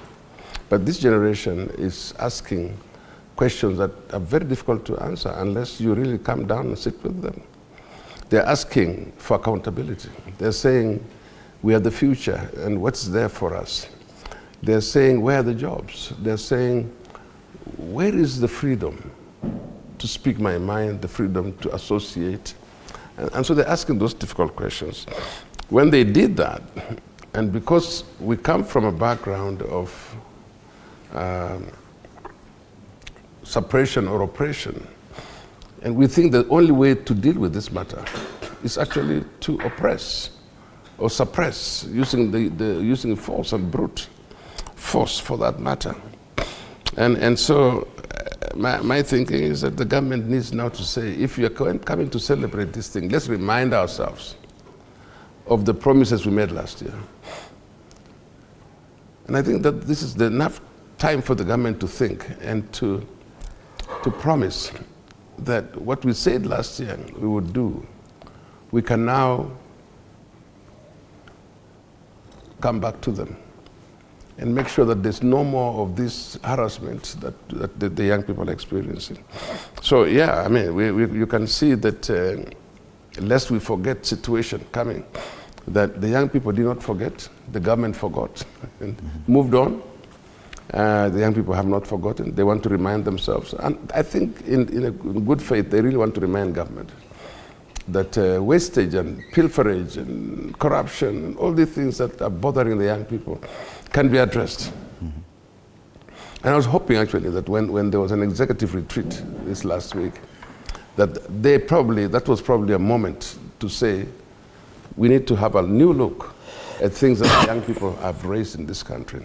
But this generation is asking questions that are very difficult to answer unless you really come down and sit with them. They're asking for accountability. They're saying, we are the future, and what's there for us? They're saying, where are the jobs? They're saying, where is the freedom to speak my mind, the freedom to associate? And so they're asking those difficult questions. When they did that, and because we come from a background of suppression or oppression, and we think the only way to deal with this matter is actually to oppress or suppress, using force and brute force for that matter. And so my thinking is that the government needs now to say, if you're coming to celebrate this thing, let's remind ourselves of the promises we made last year. And I think that this is enough time for the government to think and to promise that what we said last year we would do, we can now come back to them and make sure that there's no more of this harassment that the young people are experiencing. So yeah, I mean, you can see that lest we forget situation coming, that the young people did not forget, the government forgot and moved on. The young people have not forgotten. They want to remind themselves. And I think in good faith, they really want to remind government that wastage and pilferage and corruption and all these things that are bothering the young people can be addressed. And I was hoping actually that when there was an executive retreat this last week, that was probably a moment to say, we need to have a new look at things that the young people have raised in this country.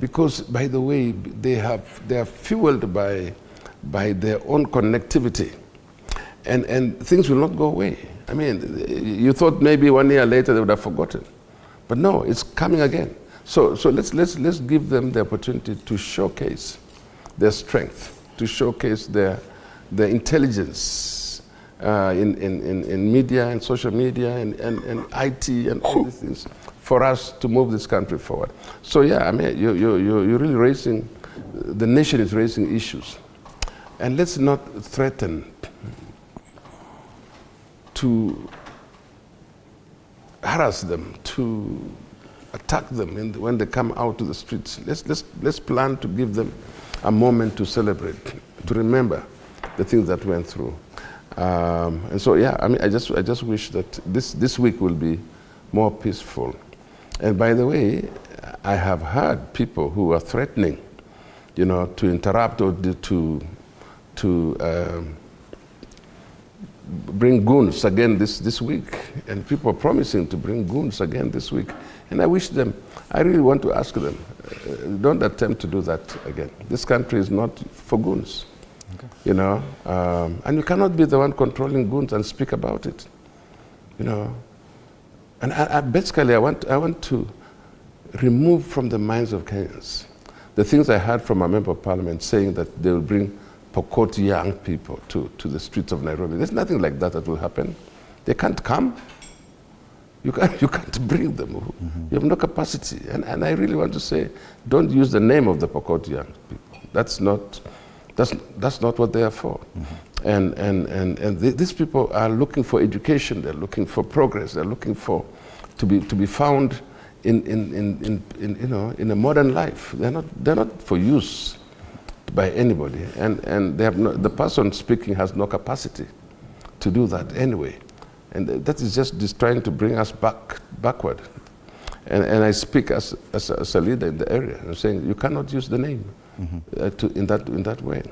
Because, by the way, they are fueled by their own connectivity. And things will not go away. I mean, you thought maybe 1 year later they would have forgotten. But no, it's coming again. So let's give them the opportunity to showcase their strength, to showcase their intelligence in media and social media and IT and all these things, for us to move this country forward. So yeah, I mean, you're really raising, the nation is raising issues. And let's not threaten to harass them, to attack them when they come out to the streets. Let's plan to give them a moment to celebrate, to remember the things that went through. And so yeah, I mean, I just wish that this week will be more peaceful. And by the way, I have heard people who are threatening, to interrupt or to bring goons again this week. And people are promising to bring goons again this week. And I really want to ask them, don't attempt to do that again. This country is not for goons. Okay. And you cannot be the one controlling goons and speak about it. you know. And basically, I want to remove from the minds of Kenyans the things I heard from a member of parliament saying that they will bring Pokot young people to the streets of Nairobi. There's nothing like that will happen. They can't come. You can't bring them. Mm-hmm. You have no capacity. And I really want to say, don't use the name of the Pokot young people. That's not what they are for. Mm-hmm. And these people are looking for education. They're looking for progress. They're looking for to be found in a modern life. They're not for use by anybody. And they have the person speaking has no capacity to do that anyway. And that is just trying to bring us backward. And I speak as a leader in the area. I'm saying you cannot use the name in that way.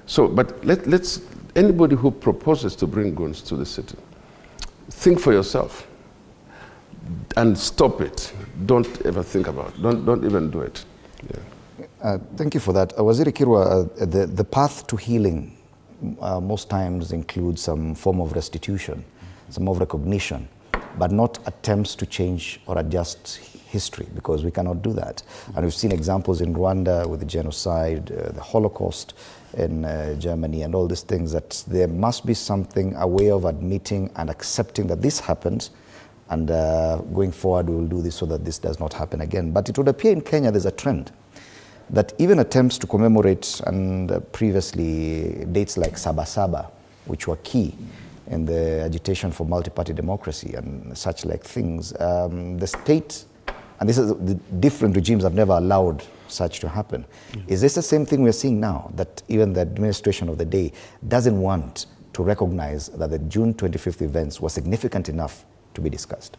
So, but let's anybody who proposes to bring goons to the city, think for yourself and stop it. Don't ever think about it. Don't even do it. Yeah. Thank you for that. Waziri Kirwa, the path to healing most times includes some form of restitution, some of recognition, but not attempts to change or adjust history, because we cannot do that. And we've seen examples in Rwanda with the genocide, the Holocaust in Germany, and all these things, that there must be something, a way of admitting and accepting that this happened, and going forward we will do this so that this does not happen again. But it would appear in Kenya there's a trend that even attempts to commemorate, and previously dates like Sabasaba, which were key in the agitation for multi-party democracy and such like things, the state, and this is the different regimes have never allowed such to happen. Is this the same thing we're seeing now, that even the administration of the day doesn't want to recognize that the June 25th events were significant enough to be discussed?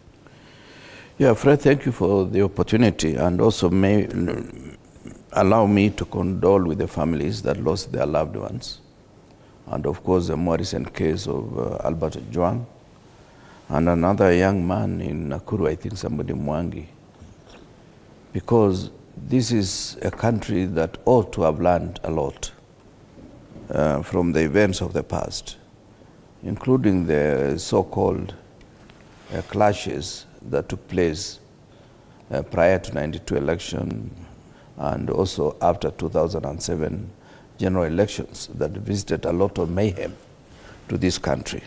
Yeah, Fred, thank you for the opportunity, and also may allow me to condole with the families that lost their loved ones. And of course, the more recent case of Albert Ojwang, and another young man in Nakuru, I think somebody Mwangi. Because this is a country that ought to have learned a lot from the events of the past, including the so-called clashes that took place prior to 92 election, and also after 2007 general elections that visited a lot of mayhem to this country.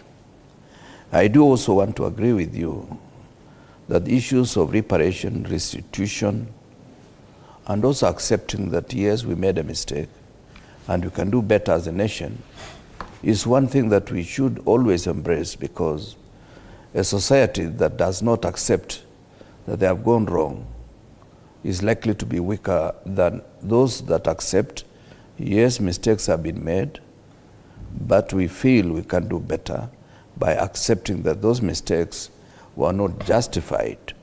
I do also want to agree with you that issues of reparation, restitution, and also accepting that yes, we made a mistake and we can do better as a nation is one thing that we should always embrace, because a society that does not accept that they have gone wrong is likely to be weaker than those that accept, yes, mistakes have been made, but we feel we can do better by accepting that those mistakes were not justified.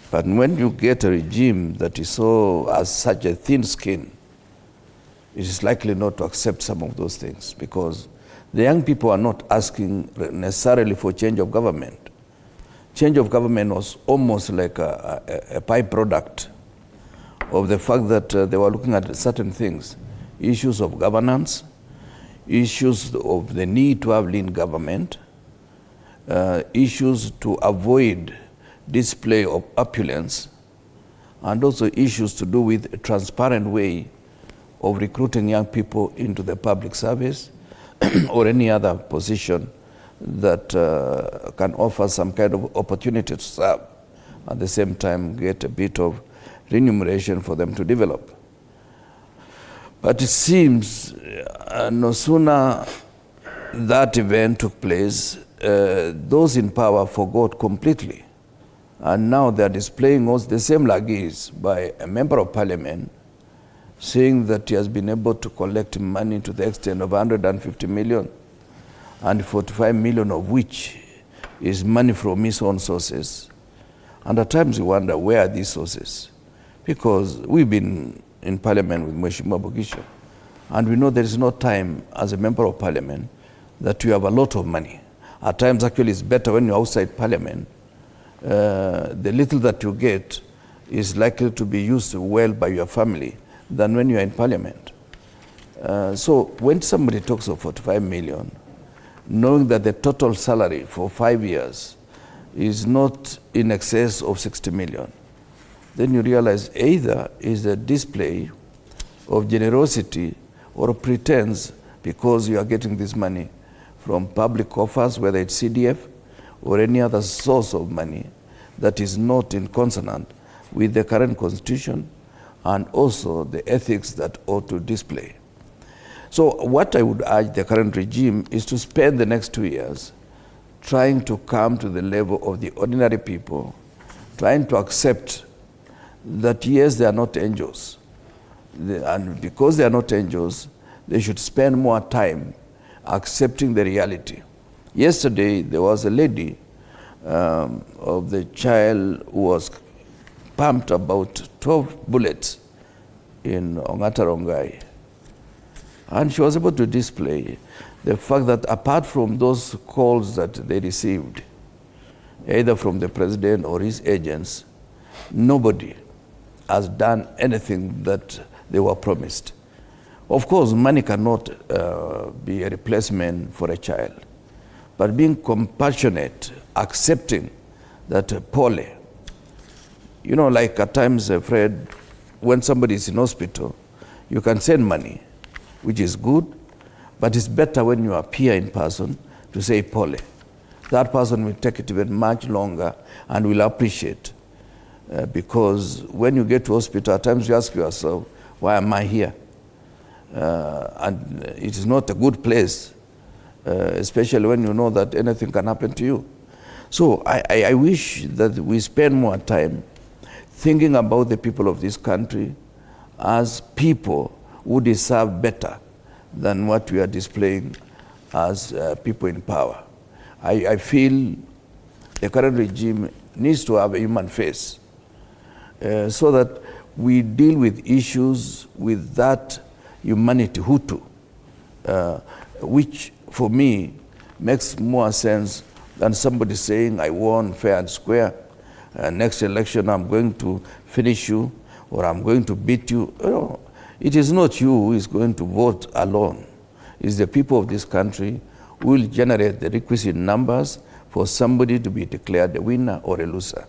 But when you get a regime that is has such a thin skin, it is likely not to accept some of those things, because the young people are not asking necessarily for change of government. Change of government was almost like a byproduct of the fact that they were looking at certain things, issues of governance, issues of the need to have lean government, issues to avoid display of opulence, and also issues to do with a transparent way of recruiting young people into the public service or any other position that can offer some kind of opportunity to serve, at the same time get a bit of remuneration for them to develop. But it seems no sooner that event took place, those in power forgot completely. And now they are displaying also the same lagis by a member of parliament saying that he has been able to collect money to the extent of 150 million, and 45 million of which is money from his own sources. And at times we wonder, where are these sources? Because we've been in parliament with Mheshimiwa Bogisho, and we know there is no time as a member of parliament that you have a lot of money. At times actually it's better when you're outside parliament. The little that you get is likely to be used well by your family than when you're in parliament. So when somebody talks of 45 million, knowing that the total salary for 5 years is not in excess of 60 million, then you realize either is a display of generosity or pretense because you are getting this money from public coffers, whether it's CDF or any other source of money that is not in consonant with the current constitution and also the ethics that ought to display. So what I would urge the current regime is to spend the next 2 years trying to come to the level of the ordinary people, trying to accept that yes, they are not angels. And because they are not angels, they should spend more time accepting the reality. Yesterday, there was a lady of the child who was pumped about 12 bullets in Ongatarongai. And she was able to display the fact that apart from those calls that they received, either from the president or his agents, nobody has done anything that they were promised. Of course, money cannot be a replacement for a child, but being compassionate, accepting that pole, you know, like at times, Fred, when somebody is in hospital, you can send money, which is good, but it's better when you appear in person to say pole. That person will take it even much longer and will appreciate. Because when you get to hospital, at times you ask yourself, why am I here? And it is not a good place, especially when you know that anything can happen to you. So I wish that we spend more time thinking about the people of this country as people who deserve better than what we are displaying as people in power. I feel the current regime needs to have a human face so that we deal with issues with that humanity, Hutu, which for me makes more sense than somebody saying, I won fair and square, next election I'm going to finish you or I'm going to beat you. No, it is not you who is going to vote alone. It's the people of this country who will generate the requisite numbers for somebody to be declared a winner or a loser.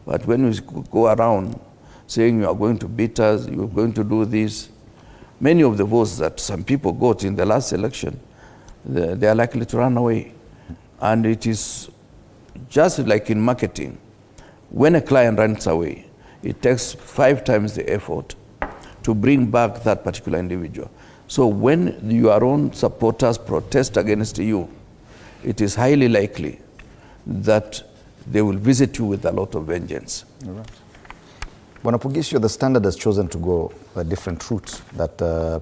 But when we go around saying you are going to beat us, you are going to do this, many of the votes that some people got in the last election, they are likely to run away. And it is just like in marketing. When a client runs away, it takes 5 times the effort to bring back that particular individual. So when your own supporters protest against you, it is highly likely that they will visit you with a lot of vengeance. All right. Bwana Pugisio, the Standard has chosen to go a different route, that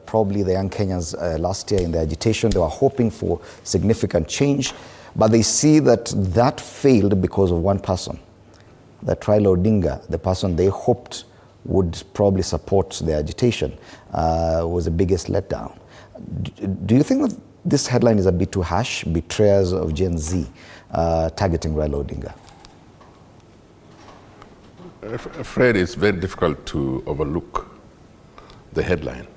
probably the young Kenyans last year in the agitation, they were hoping for significant change, but they see that that failed because of one person, that Raila Odinga, the person they hoped would probably support the agitation, was the biggest letdown. Do you think that this headline is a bit too harsh, betrayers of Gen Z targeting Raila Odinga? I'm afraid it's very difficult to overlook the headline.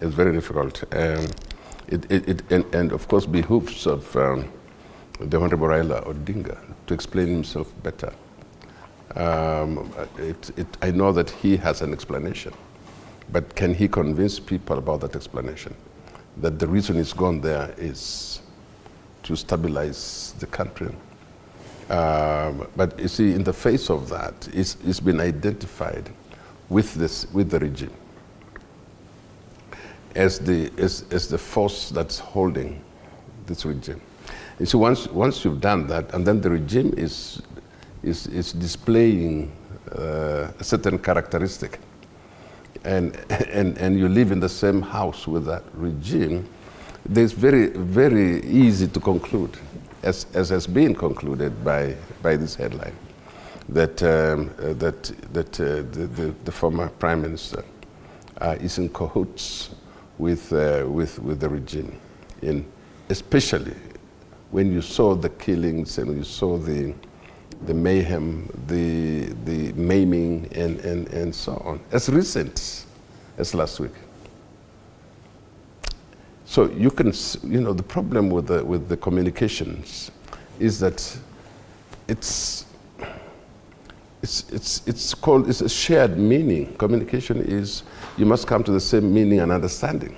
It's very difficult. And of course behooves of the Honorable Raila Odinga to explain himself better. I know that he has an explanation, but can he convince people about that explanation? That the reason he's gone there is to stabilize the country. But you see, in the face of that, it's been identified with the regime as the force that's holding this regime. You see, once you've done that, and then the regime is displaying a certain characteristic, and you live in the same house with that regime, it's very, very easy to conclude, as has been concluded by this headline, that the former prime minister is in cahoots with the regime, especially when you saw the killings and you saw the mayhem, the maiming, and so on, as recent as last week. So you can, the problem with the communications is that it's it's a shared meaning. Communication is, you must come to the same meaning and understanding.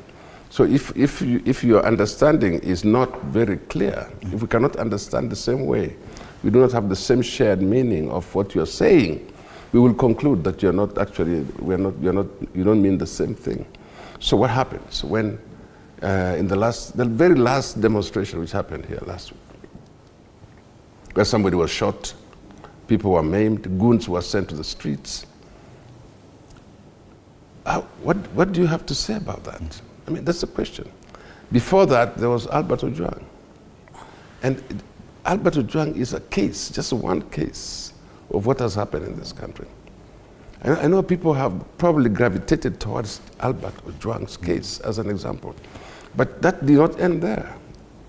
So if your understanding is not very clear, if we cannot understand the same way, we do not have the same shared meaning of what you're saying, we will conclude that you're not actually, you don't mean the same thing. So what happens when, in the very last demonstration which happened here last week, where somebody was shot, people were maimed, goons were sent to the streets. What do you have to say about that? I mean, that's the question. Before that, there was Albert Ojwang. And Albert Ojwang is a case, just one case, of what has happened in this country. I know people have probably gravitated towards Albert Ojwang's case as an example. But that did not end there.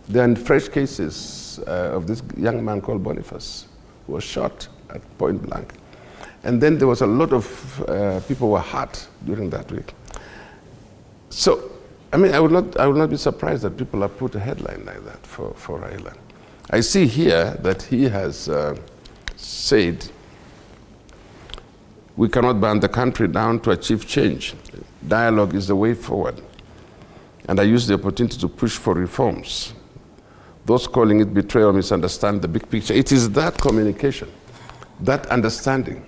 There are fresh cases of this young man called Boniface, who was shot at point blank. And then there was a lot of people were hurt during that week. So, I mean, I would not be surprised that people have put a headline like that for Raila. I see here that he has said, we cannot burn the country down to achieve change. Dialogue is the way forward. And I use the opportunity to push for reforms. Those calling it betrayal misunderstand the big picture. It is that communication, that understanding.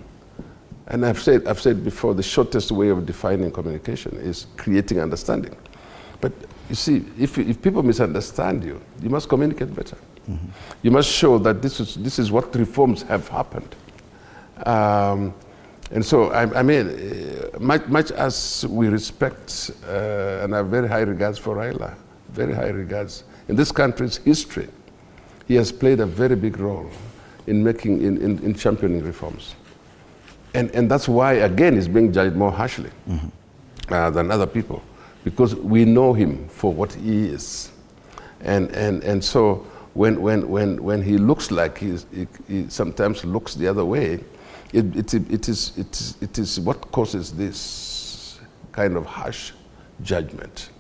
And I've said before, the shortest way of defining communication is creating understanding. But you see, if people misunderstand you, you must communicate better. Mm-hmm. You must show that this is what reforms have happened. And so, I mean, much as we respect and have very high regards for Raila, very high regards, in this country's history, he has played a very big role in championing reforms. And that's why, again, he's being judged more harshly than other people, because we know him for what he is. And so when he looks like he sometimes looks the other way, it is what causes this kind of harsh judgment.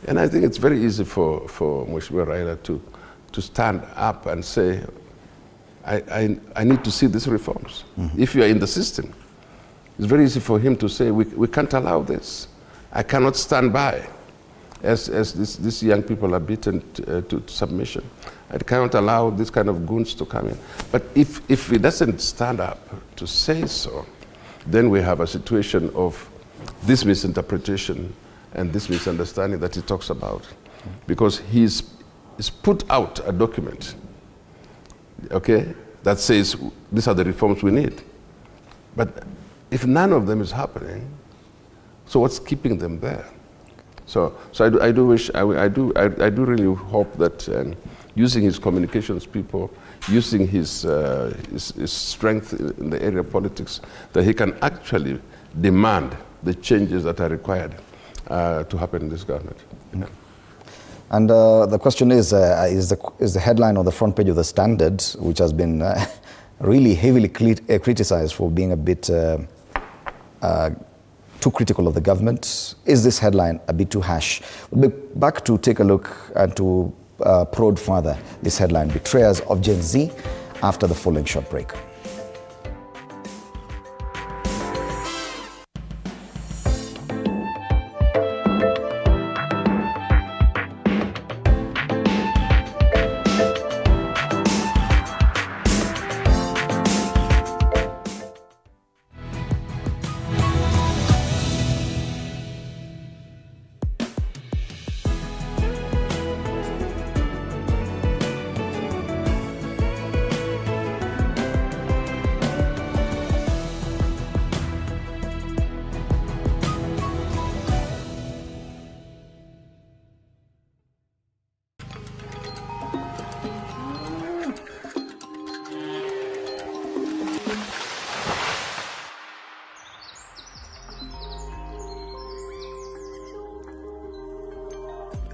And I think it's very easy for Mheshimiwa Raila to stand up and say, I need to see these reforms. Mm-hmm. If you are in the system, it's very easy for him to say, we can't allow this. I cannot stand by as these young people are beaten to submission. I cannot allow this kind of goons to come in. But if he doesn't stand up to say so, then we have a situation of this misinterpretation and this misunderstanding that he talks about. Because he's put out a document, okay, that says these are the reforms we need. But if none of them is happening, so what's keeping them there? So I do really hope that using his communications people, using his strength in the area of politics, that he can actually demand the changes that are required to happen in this government. Yeah. And the question is the headline on the front page of the Standard, which has been really heavily criticized for being a bit too critical of the government. Is this headline a bit too harsh? We'll be back to take a look and to prod further this headline, Betrayers of Gen Z, after the following short break.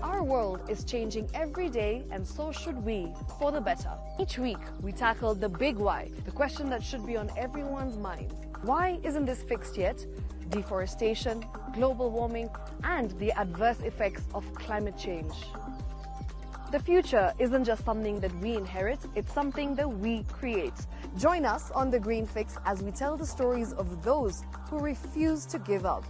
Our world is changing every day, and so should we, for the better. Each week, we tackle the big why, the question that should be on everyone's mind. Why isn't this fixed yet? Deforestation, global warming, and the adverse effects of climate change. The future isn't just something that we inherit, it's something that we create. Join us on The Green Fix as we tell the stories of those who refuse to give up.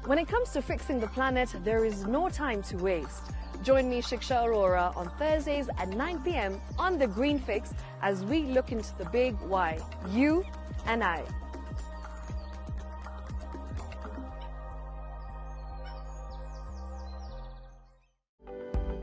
When it comes to fixing the planet, there is no time to waste. Join me, Shiksha Arora, on Thursdays at 9 p.m. on The Green Fix as we look into the big why, you and I.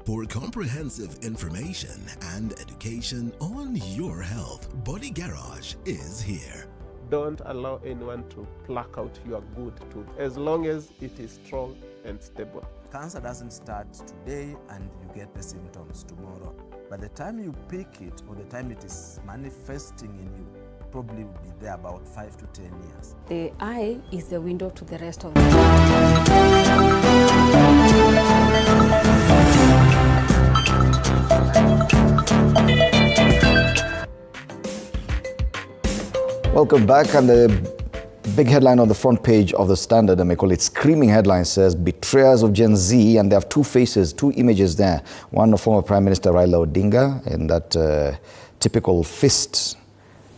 For comprehensive information and education on your health, Body Garage is here. Don't allow anyone to pluck out your good tooth as long as it is strong and stable. Cancer doesn't start today and you get the symptoms tomorrow. By the time you pick it or the time it is manifesting in you, probably will be there about 5 to 10 years. The eye is the window to the rest of the body. Welcome back, and the big headline on the front page of the Standard, and I call it screaming headline, says betrayers of Gen Z, and they have two faces, two images there. One of former Prime Minister Raila Odinga in that typical fist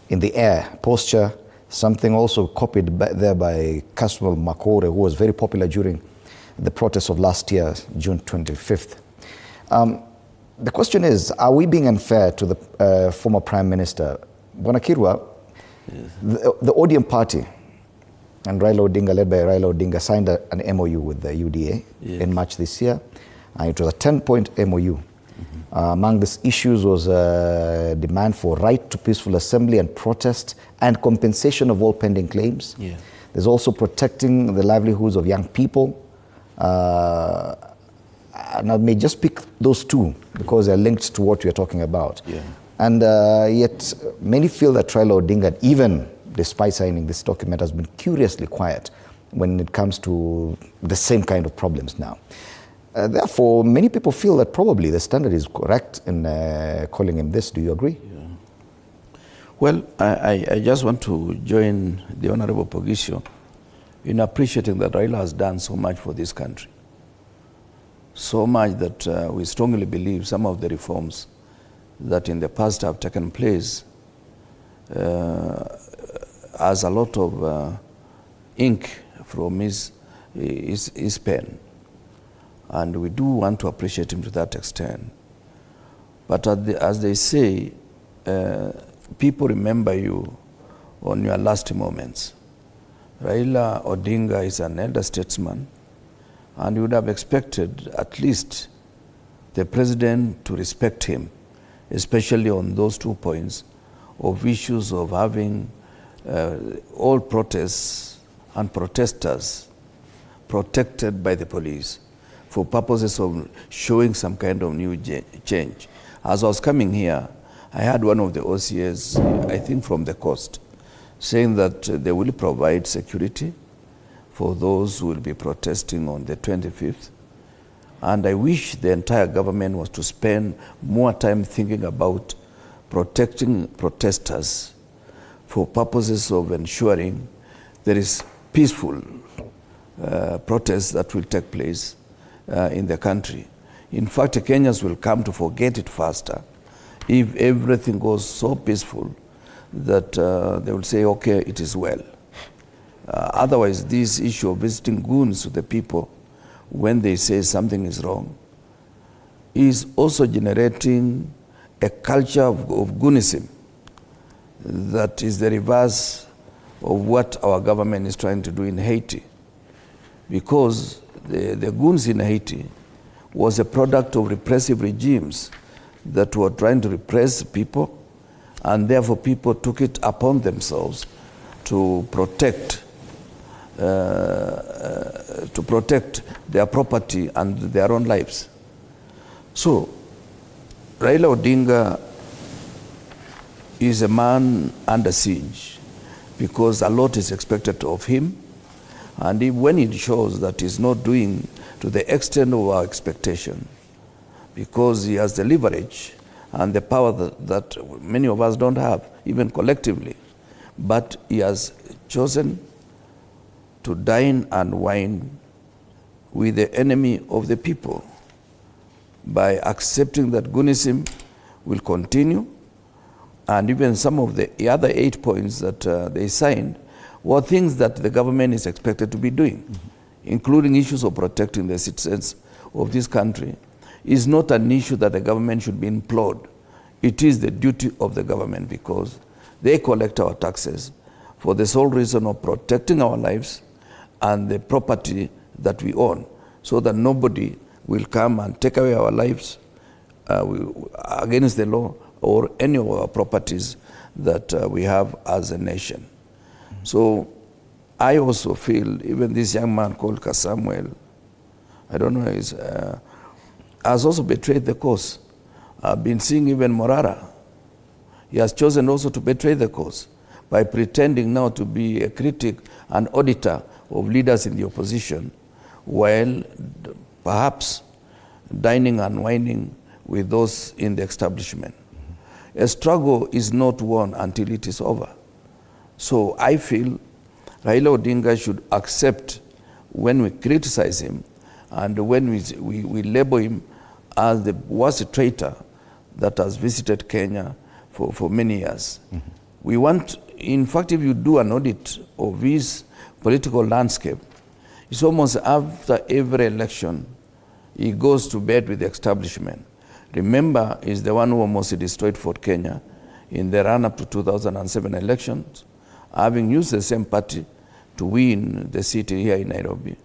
in the air posture, something also copied there by Kaswell Makore, who was very popular during the protests of last year, June 25th. The question is, are we being unfair to the former Prime Minister? Bonakirwa, yes. The Odium Party and Raila Odinga, led by Raila Odinga, signed an MOU with the UDA in March this year. It was a 10-point MOU. Among these issues was a demand for right to peaceful assembly and protest and compensation of all pending claims. Yeah. There's also protecting the livelihoods of young people. And I may just pick those two because they're linked to what we're talking about. Yeah. And yet many feel that Raila Odinga, even despite signing this document, has been curiously quiet when it comes to the same kind of problems now. Therefore, many people feel that probably the Standard is correct in calling him this. Do you agree? Yeah. Well, I just want to join the Honorable Pogisho in appreciating that Raila has done so much for this country. So much that we strongly believe some of the reforms that in the past have taken place has a lot of ink from his pen. And we do want to appreciate him to that extent. But as they say, people remember you on your last moments. Raila Odinga is an elder statesman, and you would have expected at least the president to respect him, especially on those 2 points of issues of having all protests and protesters protected by the police for purposes of showing some kind of new change. As I was coming here, I had one of the OCS, I think from the coast, saying that they will provide security for those who will be protesting on the 25th. And I wish the entire government was to spend more time thinking about protecting protesters for purposes of ensuring there is peaceful protests that will take place in the country. In fact, Kenyans will come to forget it faster if everything goes so peaceful that they will say, okay, it is well. Otherwise, this issue of visiting goons to the people when they say something is wrong is also generating a culture of goonism that is the reverse of what our government is trying to do in Haiti. Because the goons in Haiti was a product of repressive regimes that were trying to repress people, and therefore people took it upon themselves to protect their property and their own lives. So, Raila Odinga is a man under siege because a lot is expected of him, and when it shows that he's not doing to the extent of our expectation, because he has the leverage and the power that many of us don't have, even collectively, but he has chosen to dine and wine with the enemy of the people. by accepting that Goonism will continue, and even some of the other 8 points that they signed were things that the government is expected to be doing, including issues of protecting the citizens of this country. Is not an issue that the government should be implored. It is the duty of the government because they collect our taxes for the sole reason of protecting our lives and the property that we own, so that nobody will come and take away our lives against the law or any of our properties that we have as a nation. So I also feel even this young man called Samuel, I don't know, has also betrayed the cause. I've been seeing even Morara. He has chosen also to betray the cause by pretending now to be a critic and auditor of leaders in the opposition, while perhaps dining and whining with those in the establishment. A struggle is not won until it is over. So I feel Raila Odinga should accept when we criticize him and when we label him as the worst traitor that has visited Kenya for many years. We want, in fact, if you do an audit of his political landscape, it's almost after every election, he goes to bed with the establishment. Remember, he's the one who almost destroyed Fort Kenya in the run-up to 2007 elections, having used the same party to win the city here in Nairobi.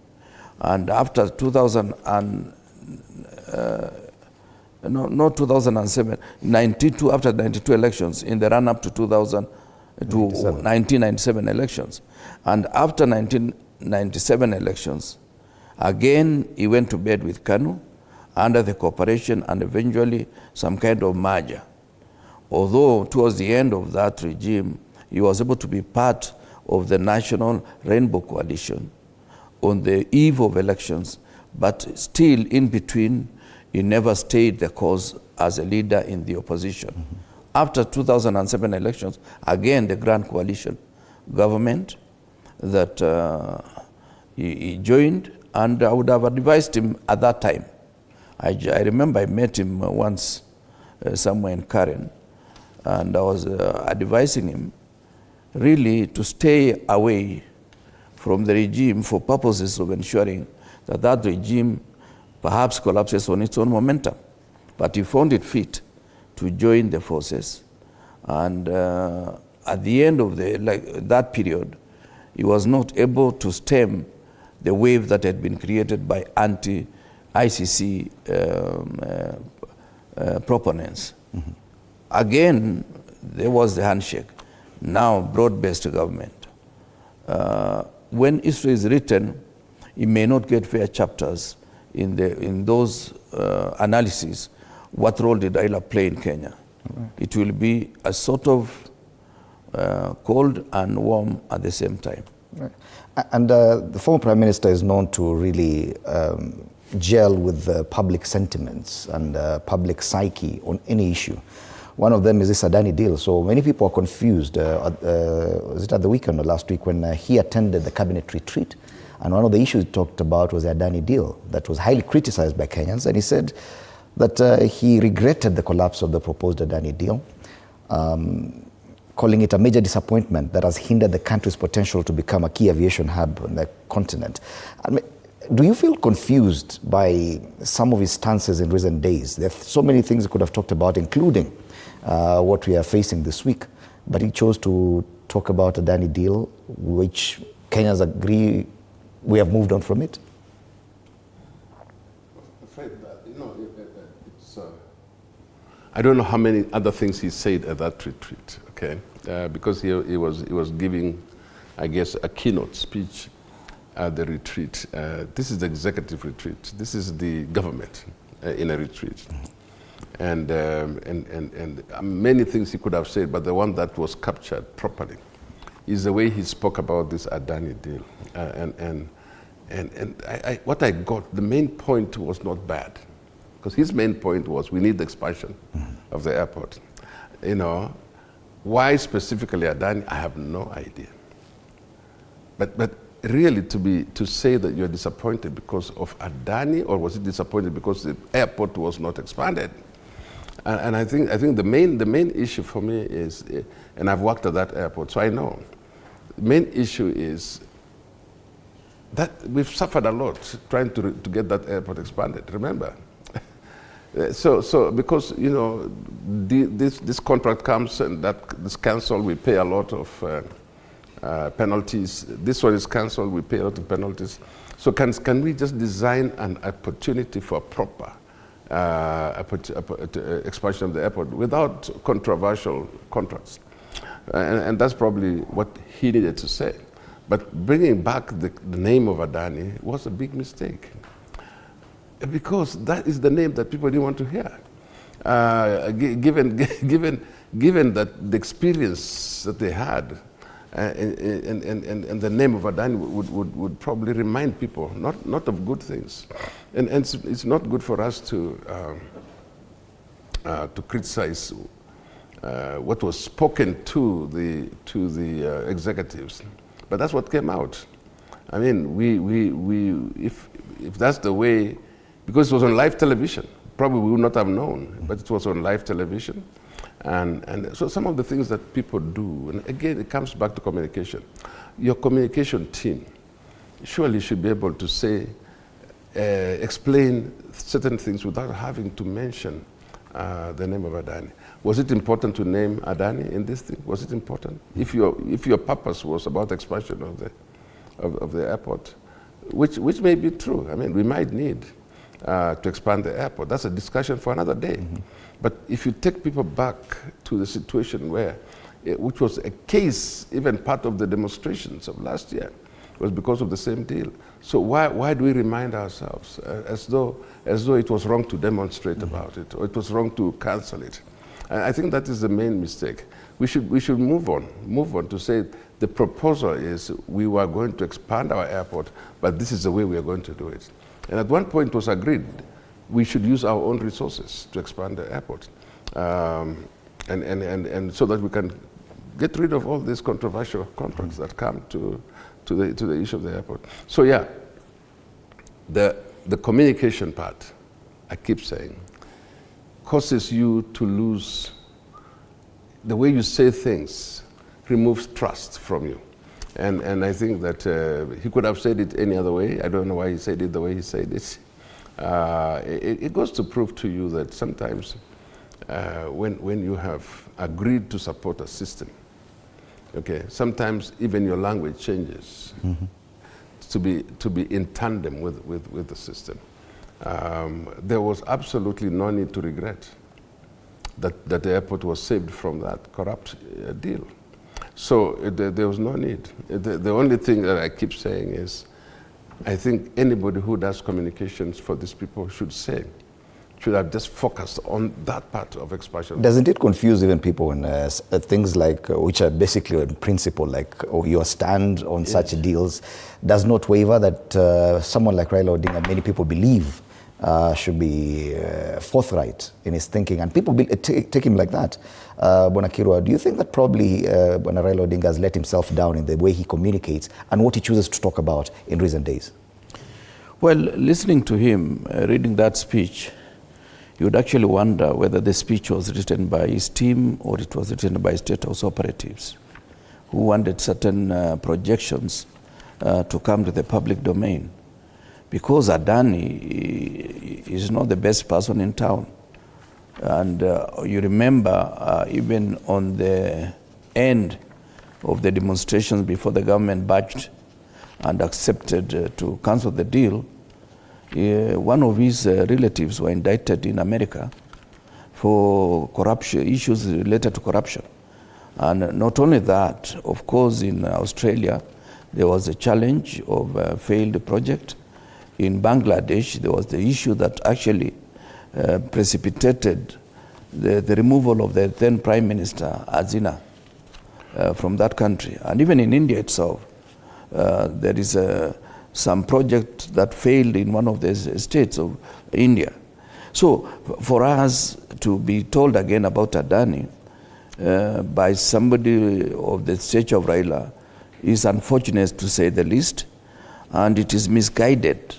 And after 1992, after 92 elections, in the run-up to 1997 elections. And after 1997 elections, again, he went to bed with KANU under the cooperation and eventually some kind of merger. Although towards the end of that regime, he was able to be part of the National Rainbow Coalition on the eve of elections, but still in between, he never stayed the cause as a leader in the opposition. After 2007 elections, again, the Grand Coalition government that he joined, and I would have advised him at that time. I remember I met him once somewhere in Karen, and I was advising him really to stay away from the regime for purposes of ensuring that that regime perhaps collapses on its own momentum. But he found it fit to join the forces. And at the end of that period, he was not able to stem the wave that had been created by anti-ICC proponents. Again, there was the handshake. Now, broad-based government. When history is written, it may not get fair chapters in those analyses. What role did Raila play in Kenya? It will be a sort of cold and warm at the same time. Right. And the former Prime Minister is known to really gel with public sentiments and public psyche on any issue. One of them is this Adani deal. So many people are confused. Was it at the weekend or last week when he attended the cabinet retreat? And one of the issues he talked about was the Adani deal that was highly criticized by Kenyans. And he said that he regretted the collapse of the proposed Adani deal, calling it a major disappointment that has hindered the country's potential to become a key aviation hub on the continent. I mean, do you feel confused by some of his stances in recent days? There are so many things he could have talked about, including what we are facing this week, but he chose to talk about a Adani deal, which Kenyans agree we have moved on from it. I'm afraid that, it's, I don't know how many other things he said at that retreat, okay? Because he was giving, I guess, a keynote speech at the retreat. This is the executive retreat. This is the government in a retreat. And many things he could have said, but the one that was captured properly is the way he spoke about this Adani deal. What I got, the main point was not bad, because his main point was we need the expansion of the airport. You know, why specifically Adani, I have no idea. But really to say that you're disappointed because of Adani, or was it disappointed because the airport was not expanded? And I think the main issue for me is, and I've worked at that airport, so I know, the main issue is that we've suffered a lot trying to get that airport expanded, remember? So because, you know, this contract comes and that is cancelled, we pay a lot of penalties. This one is cancelled, we pay a lot of penalties. So can we just design an opportunity for a proper expansion of the airport without controversial contracts? And that's probably what he needed to say. But bringing back the name of Adani was a big mistake, because that is the name that people didn't want to hear. Given that the experience that they had, and the name of Adani would probably remind people not of good things, and it's not good for us to criticize what was spoken to the executives, but that's what came out. I mean, if that's the way, because it was on live television, probably we would not have known, but it was on live television. And so some of the things that people do, and again, it comes back to communication. Your communication team surely should be able to say, explain certain things without having to mention the name of Adani. Was it important to name Adani in this thing? Was it important? If your purpose was about expansion of the airport, which may be true. I mean, we might need to expand the airport. That's a discussion for another day. Mm-hmm. But if you take people back to the situation which was a case, even part of the demonstrations of last year, was because of the same deal. So why do we remind ourselves as though it was wrong to demonstrate about it, or it was wrong to cancel it? And I think that is the main mistake. We should move on to say the proposal is we were going to expand our airport, but this is the way we are going to do it. And at one point it was agreed we should use our own resources to expand the airport, and so that we can get rid of all these controversial contracts that come to the issue of the airport. So yeah, the communication part, I keep saying, causes you to lose. The way you say things removes trust from you. And I think that he could have said it any other way. I don't know why he said it the way he said it. It goes to prove to you that sometimes when you have agreed to support a system, okay, sometimes even your language changes to be in tandem with the system. There was absolutely no need to regret that the airport was saved from that corrupt deal. So there was no need. The only thing that I keep saying is, I think anybody who does communications for these people should have just focused on that part of expansion. Doesn't it confuse even people when things like, which are basically in principle, like your stand on such deals does not waver, that someone like Raila Odinga, many people believe, should be forthright in his thinking, and people take him like that. Bwana Kirwa, do you think that probably Bwana Raila Odinga has let himself down in the way he communicates and what he chooses to talk about in recent days? Well, listening to him, reading that speech, you would actually wonder whether the speech was written by his team or it was written by State House operatives who wanted certain projections to come to the public domain. Because Adani is not the best person in town. And you remember, even on the end of the demonstrations before the government budged and accepted to cancel the deal, one of his relatives were indicted in America for corruption, issues related to corruption. And not only that, of course, in Australia, there was a challenge of a failed project. In Bangladesh, there was the issue that actually precipitated the removal of the then Prime Minister, Hazina, from that country. And even in India itself, there is some project that failed in one of the states of India. So for us to be told again about Adani by somebody of the stature of Raila is unfortunate, to say the least. and it is misguided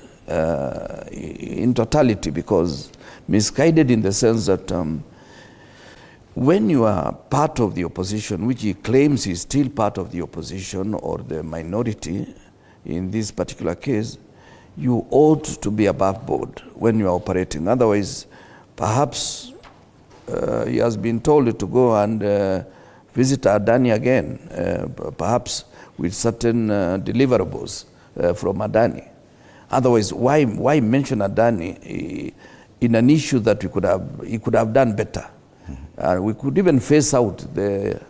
in totality, because misguided in the sense that when you are part of the opposition, which he claims is still part of the opposition or the minority in this particular case, you ought to be above board when you are operating. Otherwise, perhaps he has been told to go and visit Adani again, perhaps with certain deliverables from Adani. Otherwise, why mention Adani in an issue that he could have done better? We could even phase out the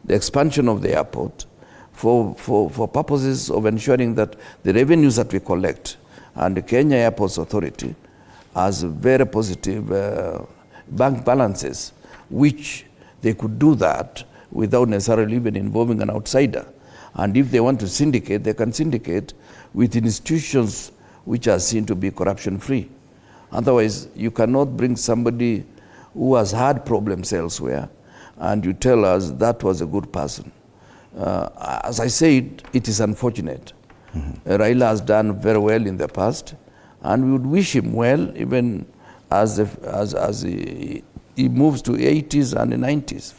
expansion of the airport for purposes of ensuring that the revenues that we collect and the Kenya Airports Authority has very positive bank balances, which they could do that without necessarily even involving an outsider. And if they want to syndicate, they can syndicate with institutions which are seen to be corruption-free. Otherwise, you cannot bring somebody who has had problems elsewhere and you tell us that was a good person. As I said, it is unfortunate. Raila has done very well in the past, and we would wish him well even as he moves to 80s and 90s.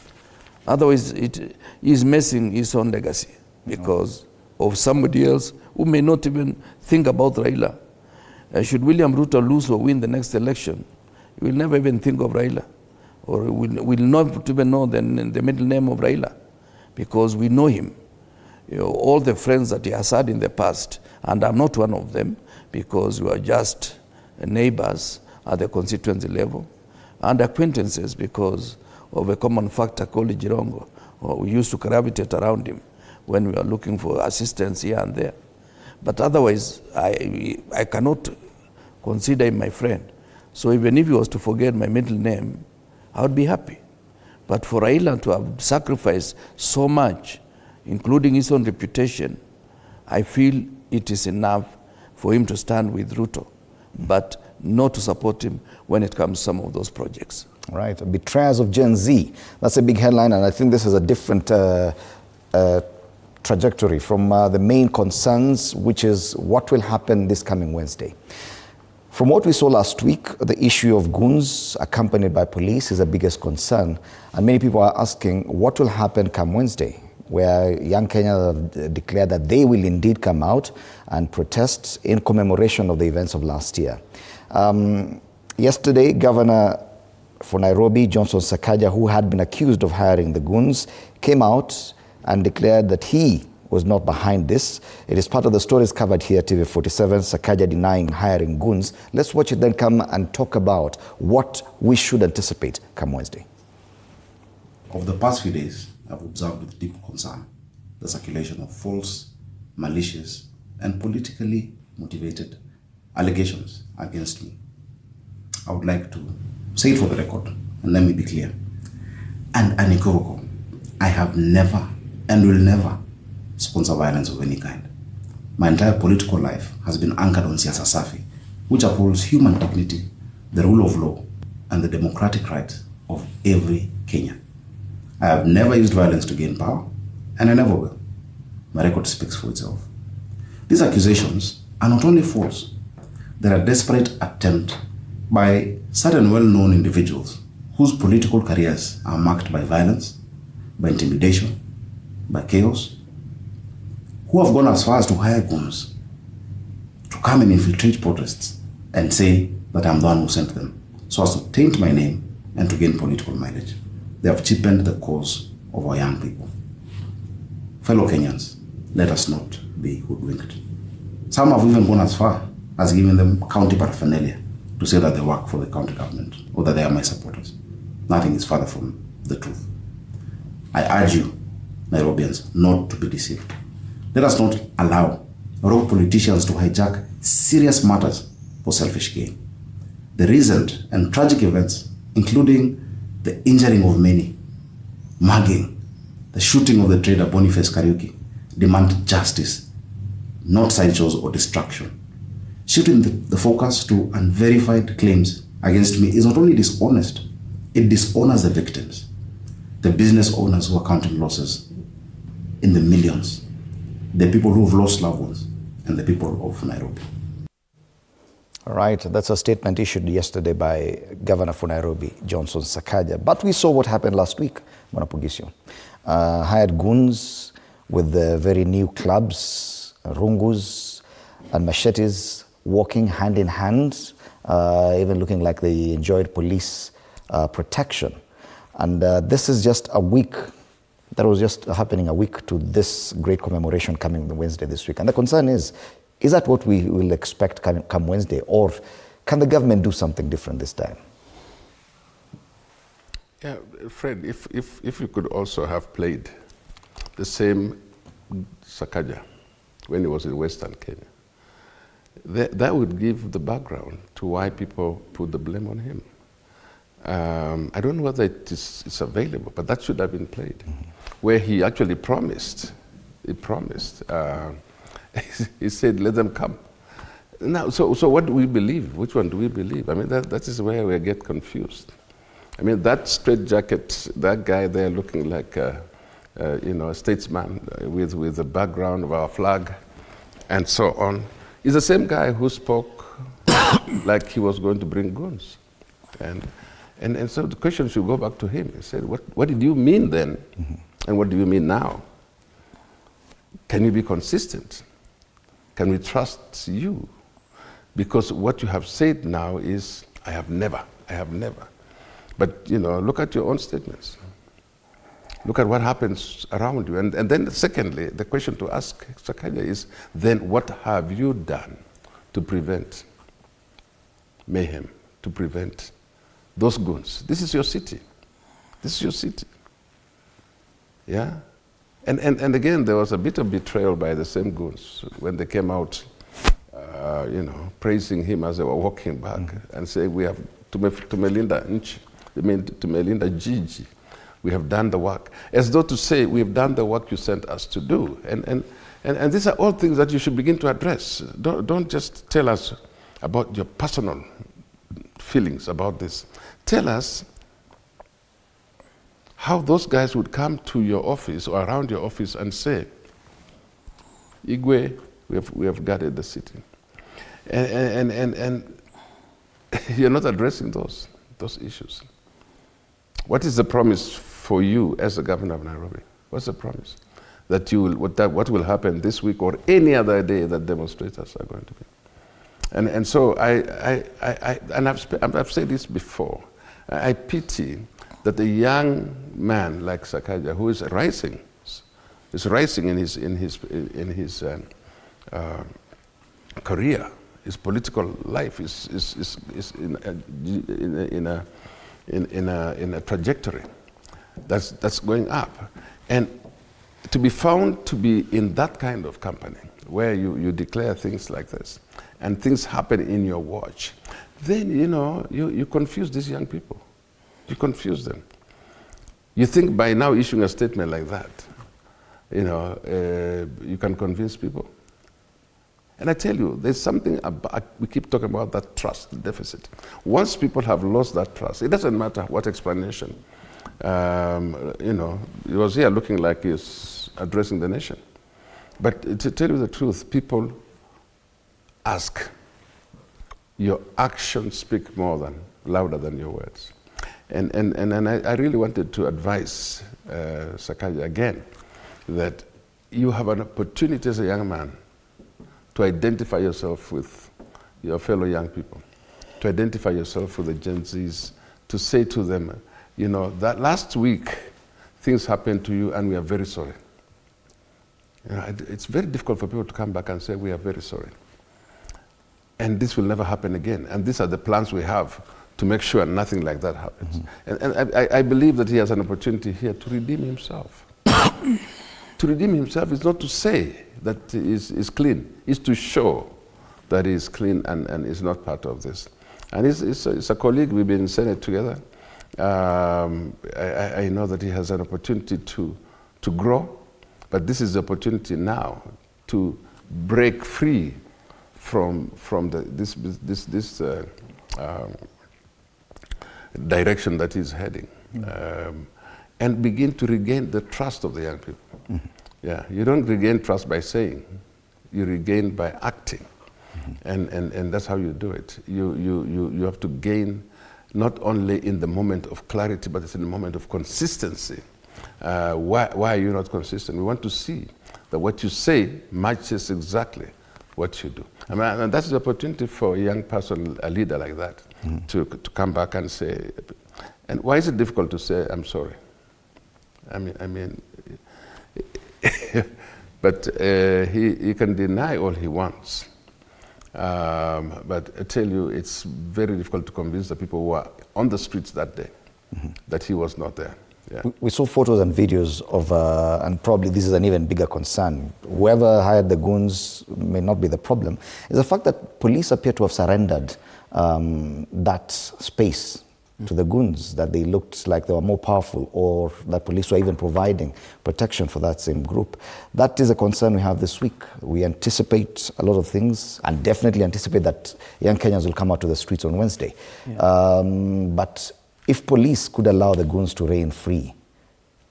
Otherwise, he is messing his own legacy because of somebody else who may not even think about Raila. Should William Ruto lose or win the next election, he will never even think of Raila, or will not even know the middle name of Raila, because we know him. You know, all the friends that he has had in the past, and I'm not one of them, because we are just neighbors at the constituency level, and acquaintances because of a common factor called Jirongo. We used to gravitate around him when we are looking for assistance here and there. But otherwise, I cannot consider him my friend. So even if he was to forget my middle name, I would be happy. But for Raila to have sacrificed so much, including his own reputation, I feel it is enough for him to stand with Ruto, but not to support him when it comes to some of those projects. Right, betrayers of Gen Z. That's a big headline, and I think this is a different trajectory from the main concerns, which is what will happen this coming Wednesday. From what we saw last week, the issue of goons accompanied by police is the biggest concern. And many people are asking what will happen come Wednesday, where young Kenyans have declared that they will indeed come out and protest in commemoration of the events of last year. Yesterday, Governor for Nairobi, Johnson Sakaja, who had been accused of hiring the goons, came out and declared that he was not behind this. It is part of the stories covered here at TV47, Sakaja denying hiring goons. Let's watch it, then come and talk about what we should anticipate come Wednesday. Over the past few days, I've observed with deep concern the circulation of false, malicious, and politically motivated allegations against me. I would like to say it for the record, and let me be clear and unequivocal. I have never and will never sponsor violence of any kind. My entire political life has been anchored on siasa safi, which upholds human dignity, the rule of law, and the democratic rights of every Kenyan. I have never used violence to gain power, and I never will. My record speaks for itself. These accusations are not only false, they're a desperate attempt by certain well-known individuals whose political careers are marked by violence, by intimidation, by chaos, who have gone as far as to hire goons to come and infiltrate protests and say that I'm the one who sent them, so as to taint my name and to gain political mileage. They have cheapened the cause of our young people. Fellow Kenyans, let us not be hoodwinked. Some have even gone as far as giving them county paraphernalia to say that they work for the county government or that they are my supporters. Nothing is further from the truth. I urge you, Nairobians, not to be deceived. Let us not allow rogue politicians to hijack serious matters for selfish gain. The recent and tragic events, including the injuring of many, mugging, the shooting of the trader Boniface Kariuki, demand justice, not sideshows or distraction. Shifting the focus to unverified claims against me is not only dishonest, it dishonors the victims, the business owners who are counting losses in the millions, the people who have lost loved ones, and the people of Nairobi. All right, that's a statement issued yesterday by Governor for Nairobi, Johnson Sakaja. But we saw what happened last week, Mwanapugisio. Hired goons with the very new clubs, rungus and machetes, walking hand in hand, even looking like they enjoyed police protection. And this is just a week, that was just happening a week to this great commemoration coming Wednesday this week. And the concern is that what we will expect come Wednesday, or can the government do something different this time? Yeah, Fred, if you could also have played the same Sakaja when he was in Western Kenya, that would give the background to why people put the blame on him. I don't know whether it's available, but that should have been played, where he actually promised. He said, let them come. Now, so what do we believe? Which one do we believe? I mean, that is where we get confused. I mean, that straight jacket, that guy there looking like a statesman with the background of our flag and so on, is the same guy who spoke like he was going to bring goons. And so the question should go back to him. He said, what did you mean then? And what do you mean now? Can you be consistent? Can we trust you? Because what you have said now is, I have never. But, look at your own statements. Look at what happens around you. And then secondly, the question to ask Sakaja is, then what have you done to prevent mayhem, to prevent those goons? This is your city. Yeah? And again, there was a bit of betrayal by the same goons when they came out, praising him as they were walking back and saying, we have, to Melinda Gigi, we have done the work. As though to say, we have done the work you sent us to do. And these are all things that you should begin to address. Don't just tell us about your personal feelings about this. Tell us how those guys would come to your office or around your office and say, Igwe, we have guarded the city. And you're not addressing those issues. What is the promise for you as the governor of Nairobi? What's the promise? That you will, what will happen this week or any other day that demonstrators are going to be? And so I've said this before. I pity that a young man like Sakaja, who is rising in his career, his political life is in a trajectory that's going up, and to be found to be in that kind of company where you declare things like this and things happen in your watch, then you confuse these young people. You confuse them. You think by now issuing a statement like that, you can convince people. And I tell you, there's something about, we keep talking about that trust deficit. Once people have lost that trust, it doesn't matter what explanation. He was here looking like he's addressing the nation. But to tell you the truth, people ask. Your actions speak louder than your words. And I really wanted to advise Sakaja again that you have an opportunity as a young man to identify yourself with your fellow young people, to identify yourself with the Gen Zs, to say to them, that last week things happened to you and we are very sorry. It's very difficult for people to come back and say, we are very sorry. And this will never happen again. And these are the plans we have to make sure nothing like that happens. And I believe that he has an opportunity here to redeem himself. To redeem himself is not to say that he is clean, it's to show that he is clean and is not part of this. And he's a colleague, we've been in Senate together. I know that he has an opportunity to grow, but this is the opportunity now to break free from this direction that he's heading, and begin to regain the trust of the young people. Yeah, you don't regain trust by saying. you regain by acting. And that's how you do it. You have to gain not only in the moment of clarity, but it's in the moment of consistency. Why are you not consistent? We want to see that what you say matches exactly what you do. I mean, and that's the opportunity for a young person, a leader like that, to come back and say, and why is it difficult to say, I'm sorry? I mean, but he can deny all he wants. But I tell you, it's very difficult to convince the people who are on the streets that day that he was not there. Yeah. We saw photos and videos of, and probably this is an even bigger concern, whoever hired the goons may not be the problem, is the fact that police appear to have surrendered that space to the goons, that they looked like they were more powerful, or that police were even providing protection for that same group. That is a concern we have this week. We anticipate a lot of things, and definitely anticipate that young Kenyans will come out to the streets on Wednesday. Yeah. But if police could allow the goons to reign free,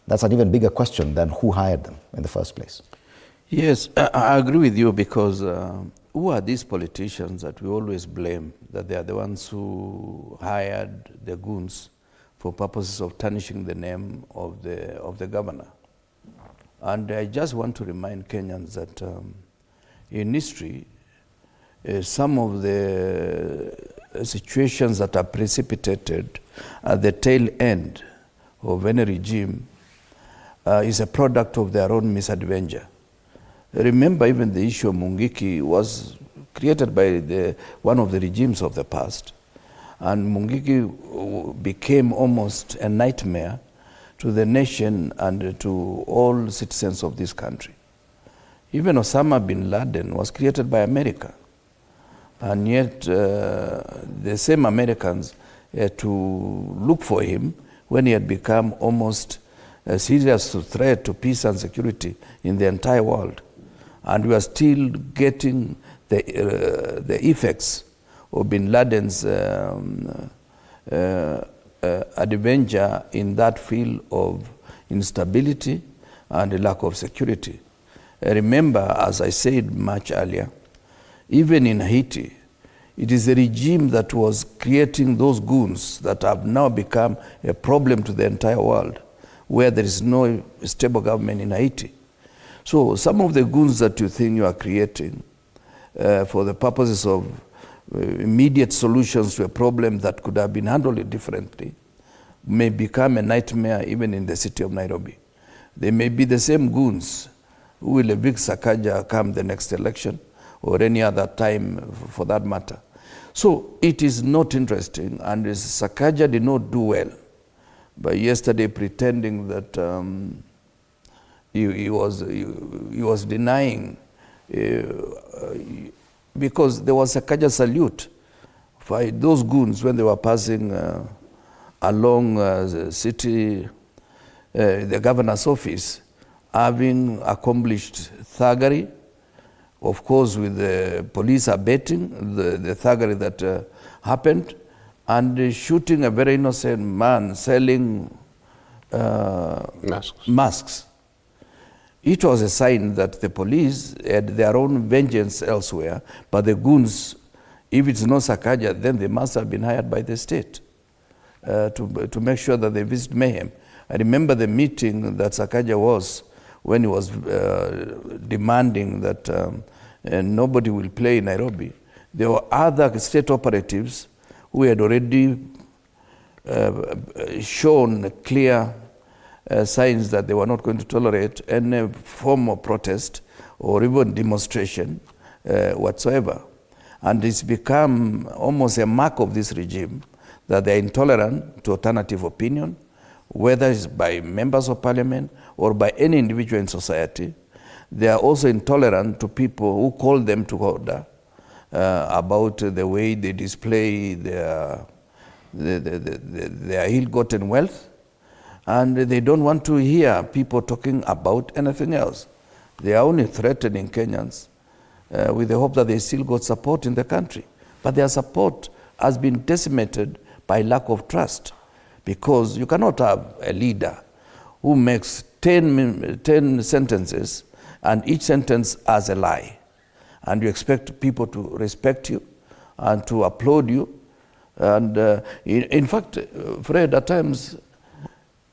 that's an even bigger question than who hired them in the first place. Yes, I agree with you, because who are these politicians that we always blame, that they are the ones who hired the goons for purposes of tarnishing the name of the governor? And I just want to remind Kenyans that in history, some of the situations that are precipitated at the tail end of any regime is a product of their own misadventure. Remember, even the issue of Mungiki was created by one of the regimes of the past. And Mungiki became almost a nightmare to the nation and to all citizens of this country. Even Osama bin Laden was created by America. And yet, the same Americans had to look for him when he had become almost a serious threat to peace and security in the entire world. And we are still getting the effects of bin Laden's adventure in that field of instability and a lack of security. Remember, as I said much earlier, even in Haiti, it is the regime that was creating those goons that have now become a problem to the entire world, where there is no stable government in Haiti. So some of the goons that you think you are creating for the purposes of immediate solutions to a problem that could have been handled differently may become a nightmare even in the city of Nairobi. They may be the same goons who will evict Sakaja come the next election or any other time for that matter. So it is not interesting, and Sakaja did not do well by yesterday pretending that he was denying, because there was a Sakaja salute by those goons when they were passing along the city, the governor's office, having accomplished thuggery, of course with the police abetting the thuggery that happened, and shooting a very innocent man selling masks. It was a sign that the police had their own vengeance elsewhere, but the goons, if it's not Sakaja, then they must have been hired by the state to make sure that they visit mayhem. I remember the meeting that Sakaja was when he was demanding that nobody will play in Nairobi. There were other state operatives who had already shown clear signs that they were not going to tolerate any form of protest or even demonstration whatsoever. And it's become almost a mark of this regime that they're intolerant to alternative opinion, whether it's by members of parliament or by any individual in society. They are also intolerant to people who call them to order about the way they display their ill-gotten wealth. And they don't want to hear people talking about anything else. They are only threatening Kenyans with the hope that they still got support in the country. But their support has been decimated by lack of trust, because you cannot have a leader who makes 10 sentences and each sentence as a lie. and you expect people to respect you and to applaud you. And in fact, Fred, at times,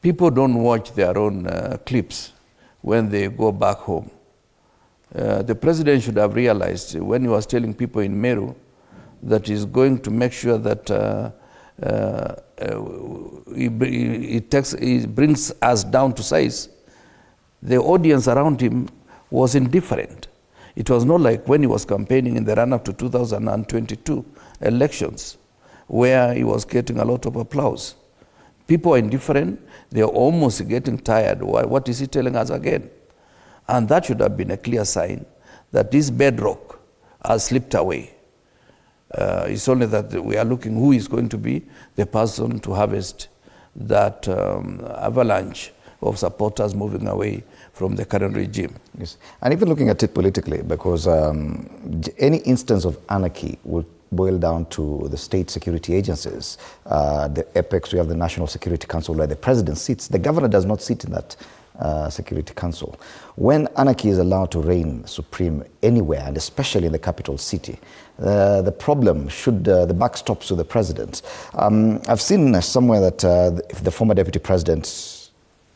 people don't watch their own clips when they go back home. The president should have realized when he was telling people in Meru that he's going to make sure that he brings us down to size. The audience around him was indifferent. It was not like when he was campaigning in the run-up to 2022 elections, where he was getting a lot of applause. People are indifferent. They're almost getting tired. What is he telling us again? And that should have been a clear sign that this bedrock has slipped away. It's only that we are looking who is going to be the person to harvest that avalanche of supporters moving away from the current regime. Yes. And even looking at it politically, because any instance of anarchy would boil down to the state security agencies. The apex, we have the National Security Council where the president sits. The governor does not sit in that Security Council. When anarchy is allowed to reign supreme anywhere, and especially in the capital city, the problem should, the buck stops with the president. I've seen somewhere that if the former deputy president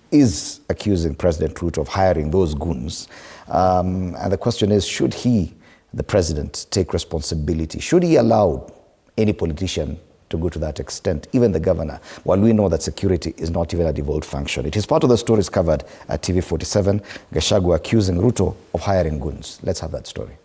is accusing President Ruto of hiring those goons, and the question is, should he, the president, take responsibility? Should he allow any politician to go to that extent, even the governor, while we know that security is not even a devolved function? It is part of the stories covered at TV47, Gachagua accusing Ruto of hiring goons. Let's have that story.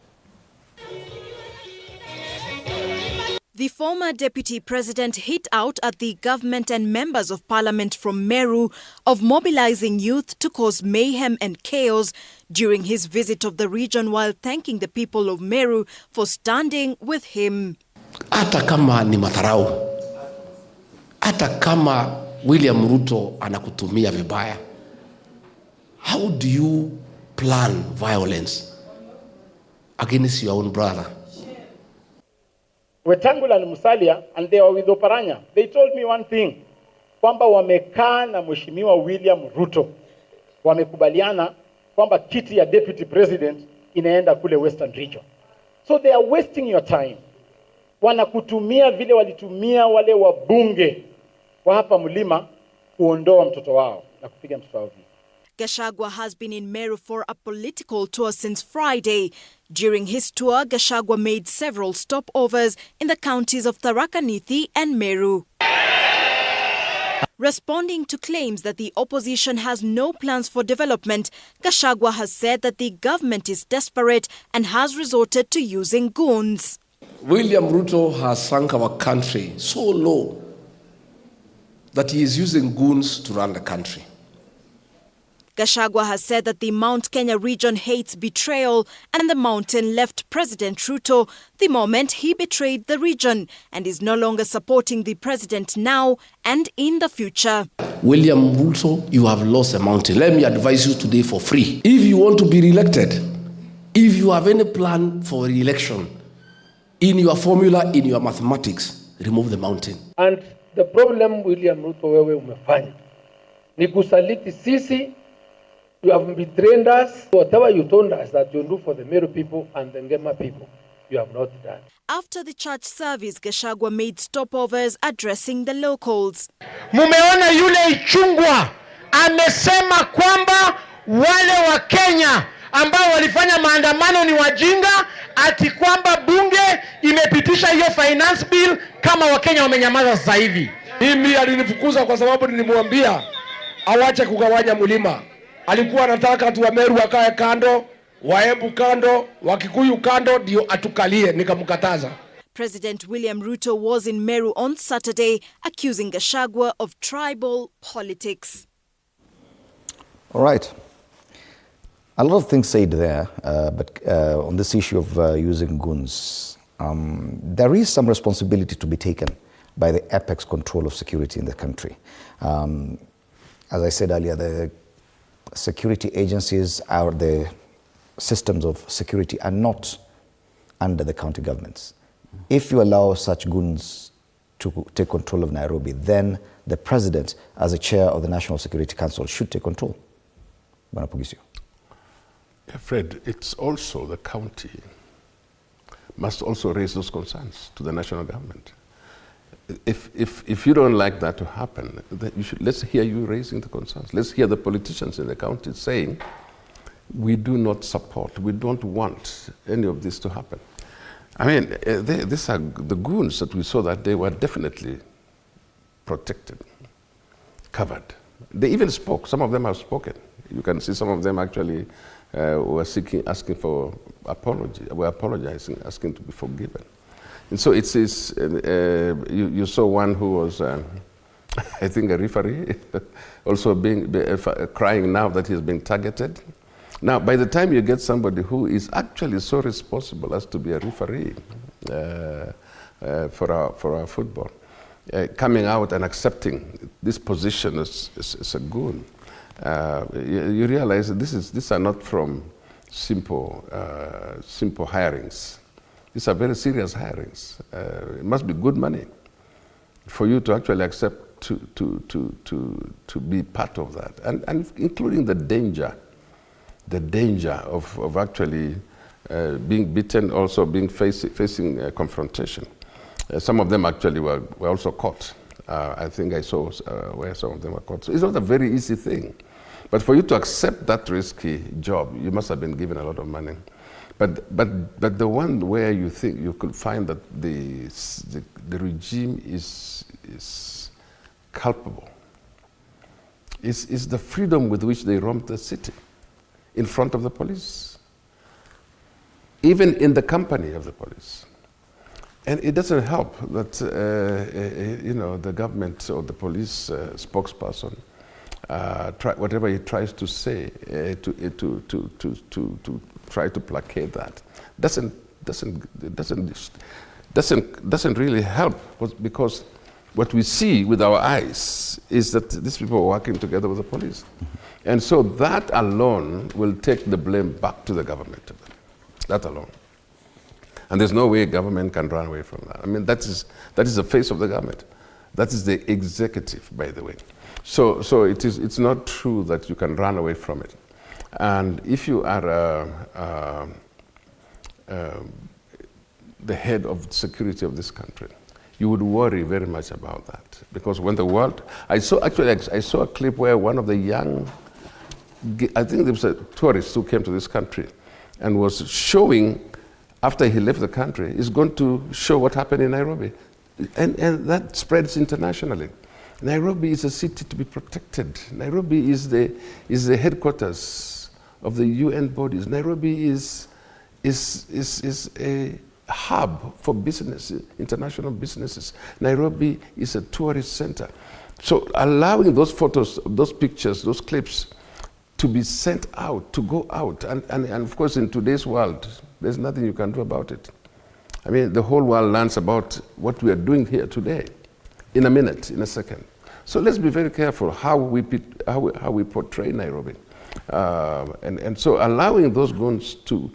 The former deputy president hit out at the government and members of parliament from Meru of mobilizing youth to cause mayhem and chaos during his visit of the region, while thanking the people of Meru for standing with him. Hata kama ni madharau, hata kama William Ruto anakutumia vibaya, how do you plan violence against your own brother? Wetangula and Musalia, and they were with Oparanya. They told me one thing, kwamba wamekaa na Mheshimiwa William Ruto, wamekubaliana kwamba kiti ya deputy president inaenda kule Western Region. So they are wasting your time. Wanakutumia vile walitumia wale wabunge wa hapa mlima kuondoa mtoto wao na kupiga mtoto wao. Gachagua has been in Meru for a political tour since Friday. During his tour, Gachagua made several stopovers in the counties of Tharaka Nithi and Meru. Responding to claims that the opposition has no plans for development, Gachagua has said that the government is desperate and has resorted to using goons. William Ruto has sunk our country so low that he is using goons to run the country. Gachagua has said that the Mount Kenya region hates betrayal, and the mountain left President Ruto the moment he betrayed the region, and is no longer supporting the president now and in the future. William Ruto, you have lost a mountain. Let me advise you today for free. If you want to be re-elected, if you have any plan for re-election, in your formula, in your mathematics, remove the mountain. And the problem, William Ruto, wewe umefanya ni kusaliti sisi. You have betrayed us. Whatever you told us that you do for the Meru people and the Ngema people, you have not done. After the church service, Gachagua made stopovers addressing the locals. Mumeona yule Ichungwa amesema kwamba wale wa Kenya ambao walifanya maandamano ni wajinga, ati kwamba bunge imepitisha hiyo finance bill kama Wakenya wamenyamaza sasa hivi. Mimi alinifukuza kwa sababu nilimwambia awache kugawanya mlima. Alikuwa anataka tu Wameru wakae kando, Waembu kando, Wakikuyu kando ndio atukalie, nikamkataza. President William Ruto was in Meru on Saturday accusing Gachagua of tribal politics. All right. A lot of things said there, but on this issue of using goons, there is some responsibility to be taken by the apex control of security in the country. As I said earlier, the security agencies, the systems of security are not under the county governments. If you allow such goons to take control of Nairobi, then the president, as a chair of the National Security Council, should take control. Fred, it's also the county must also raise those concerns to the national government. If you don't like that to happen, then let's hear you raising the concerns. Let's hear the politicians in the county saying, we do not support, we don't want any of this to happen. I mean, these are the goons that we saw that they were definitely protected, covered. They even spoke, some of them have spoken. You can see some of them actually were asking for apology, were apologizing, asking to be forgiven. And so you saw one who was, I think, a referee, also crying now that he's been targeted. Now, by the time you get somebody who is actually so responsible as to be a referee for our football, coming out and accepting this position as a goon, you realize that these are not from simple hirings. These are very serious hirings. It must be good money for you to actually accept to be part of that, and including the danger of actually being beaten, also facing confrontation. Some of them actually were also caught. I think I saw where some of them were caught. So it's not a very easy thing. But for you to accept that risky job, you must have been given a lot of money. But the one where you think you could find that the regime is culpable is the freedom with which they roam the city in front of the police, even in the company of the police. And it doesn't help that the government or the police spokesperson, whatever he tries to say to try to placate that, doesn't really help, because what we see with our eyes is that these people are working together with the police. And so that alone will take the blame back to the government. That alone. And there's no way government can run away from that. I mean, that is the face of the government. That is the executive, by the way. So it's not true that you can run away from it. And if you are the head of security of this country, you would worry very much about that. Because when the world, I saw a clip where one of the young, I think there was a tourist who came to this country and was showing, after he left the country, is going to show what happened in Nairobi. And that spreads internationally. Nairobi is a city to be protected. Nairobi is the headquarters of the UN bodies. Nairobi is a hub for business, international businesses. Nairobi is a tourist center. So allowing those photos, those pictures, those clips to be sent out, to go out, and of course in today's world, there's nothing you can do about it. I mean, the whole world learns about what we are doing here today in a minute, in a second. So let's be very careful how we portray Nairobi. And so allowing those goons to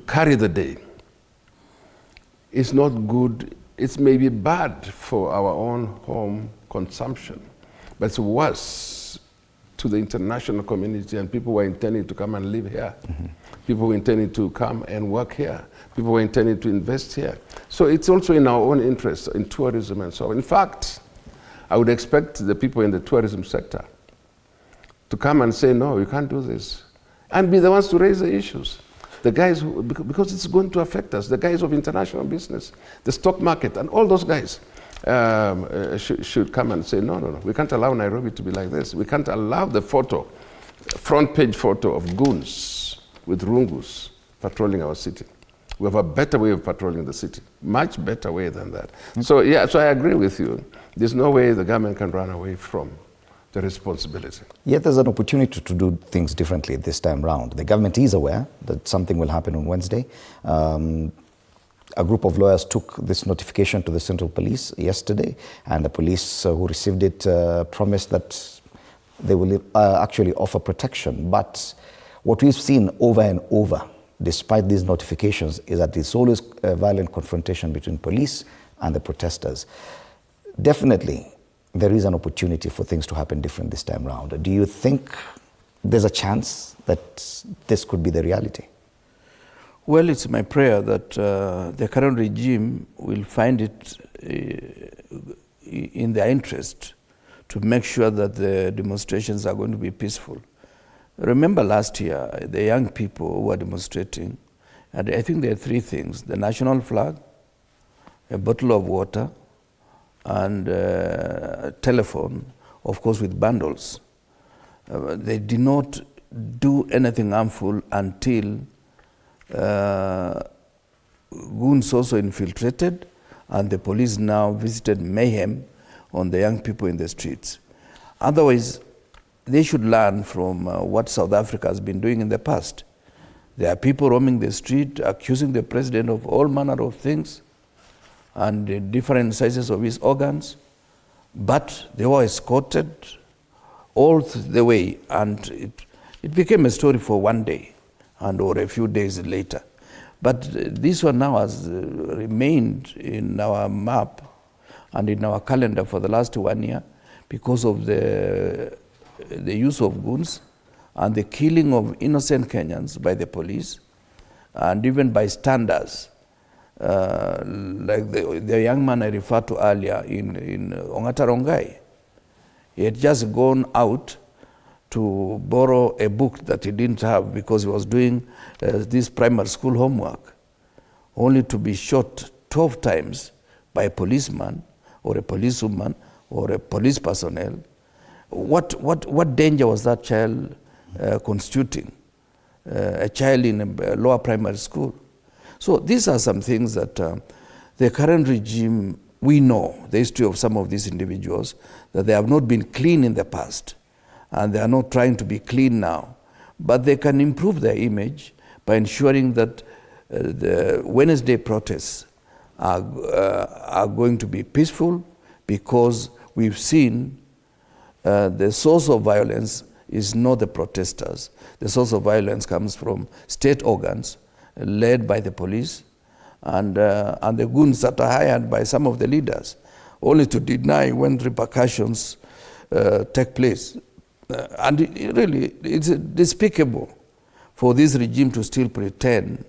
carry the day is not good. It's maybe bad for our own home consumption, but it's worse to the international community and people who are intending to come and live here, people who are intending to come and work here, people who are intending to invest here. So it's also in our own interest, in tourism and so on. In fact, I would expect the people in the tourism sector to come and say, no, you can't do this, and be the ones to raise the issues. The guys, because it's going to affect us, the guys of international business, the stock market, and all those guys should come and say, no, we can't allow Nairobi to be like this. We can't allow the front page photo of goons with rungus patrolling our city. We have a better way of patrolling the city, much better way than that. So I agree with you. There's no way the government can run away from the responsibility. Yet there's an opportunity to do things differently this time round. The government is aware that something will happen on Wednesday. A group of lawyers took this notification to the Central Police yesterday, and the police who received it promised that they will actually offer protection. But what we've seen over and over, despite these notifications, is that it's always a violent confrontation between police and the protesters. Definitely, there is an opportunity for things to happen different this time around. Do you think there's a chance that this could be the reality? Well, it's my prayer that the current regime will find it in their interest to make sure that the demonstrations are going to be peaceful. Remember last year, the young people who were demonstrating, and I think there are three things: the national flag, a bottle of water, and a telephone, of course with bundles. They did not do anything harmful until goons also infiltrated, and the police now visited mayhem on the young people in the streets. Otherwise, they should learn from what South Africa has been doing in the past. There are people roaming the street accusing the president of all manner of things and different sizes of his organs, but they were escorted all the way, and it became a story for one day or a few days later. But this one now has remained in our map and in our calendar for the last 1 year because of the use of goons and the killing of innocent Kenyans by the police and even bystanders, like the young man I referred to earlier in Ongata Rongai. He had just gone out to borrow a book that he didn't have because he was doing this primary school homework, only to be shot 12 times by a policeman or a policewoman or a police personnel. What danger was that child constituting? A child in a lower primary school. So these are some things that the current regime, we know the history of some of these individuals, that they have not been clean in the past, and they are not trying to be clean now. But they can improve their image by ensuring that the Wednesday protests are going to be peaceful, because we've seen the source of violence is not the protesters. The source of violence comes from state organs led by the police and the goons that are hired by some of the leaders, only to deny when repercussions take place. And it's despicable for this regime to still pretend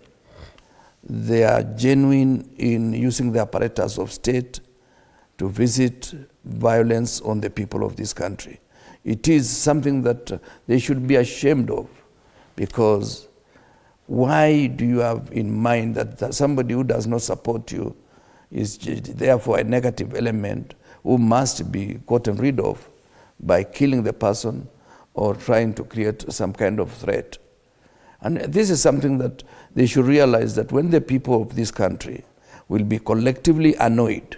they are genuine in using the apparatus of state to visit violence on the people of this country. It is something that they should be ashamed of, because why do you have in mind that somebody who does not support you is therefore a negative element who must be gotten rid of by killing the person or trying to create some kind of threat? And this is something that they should realize, that when the people of this country will be collectively annoyed,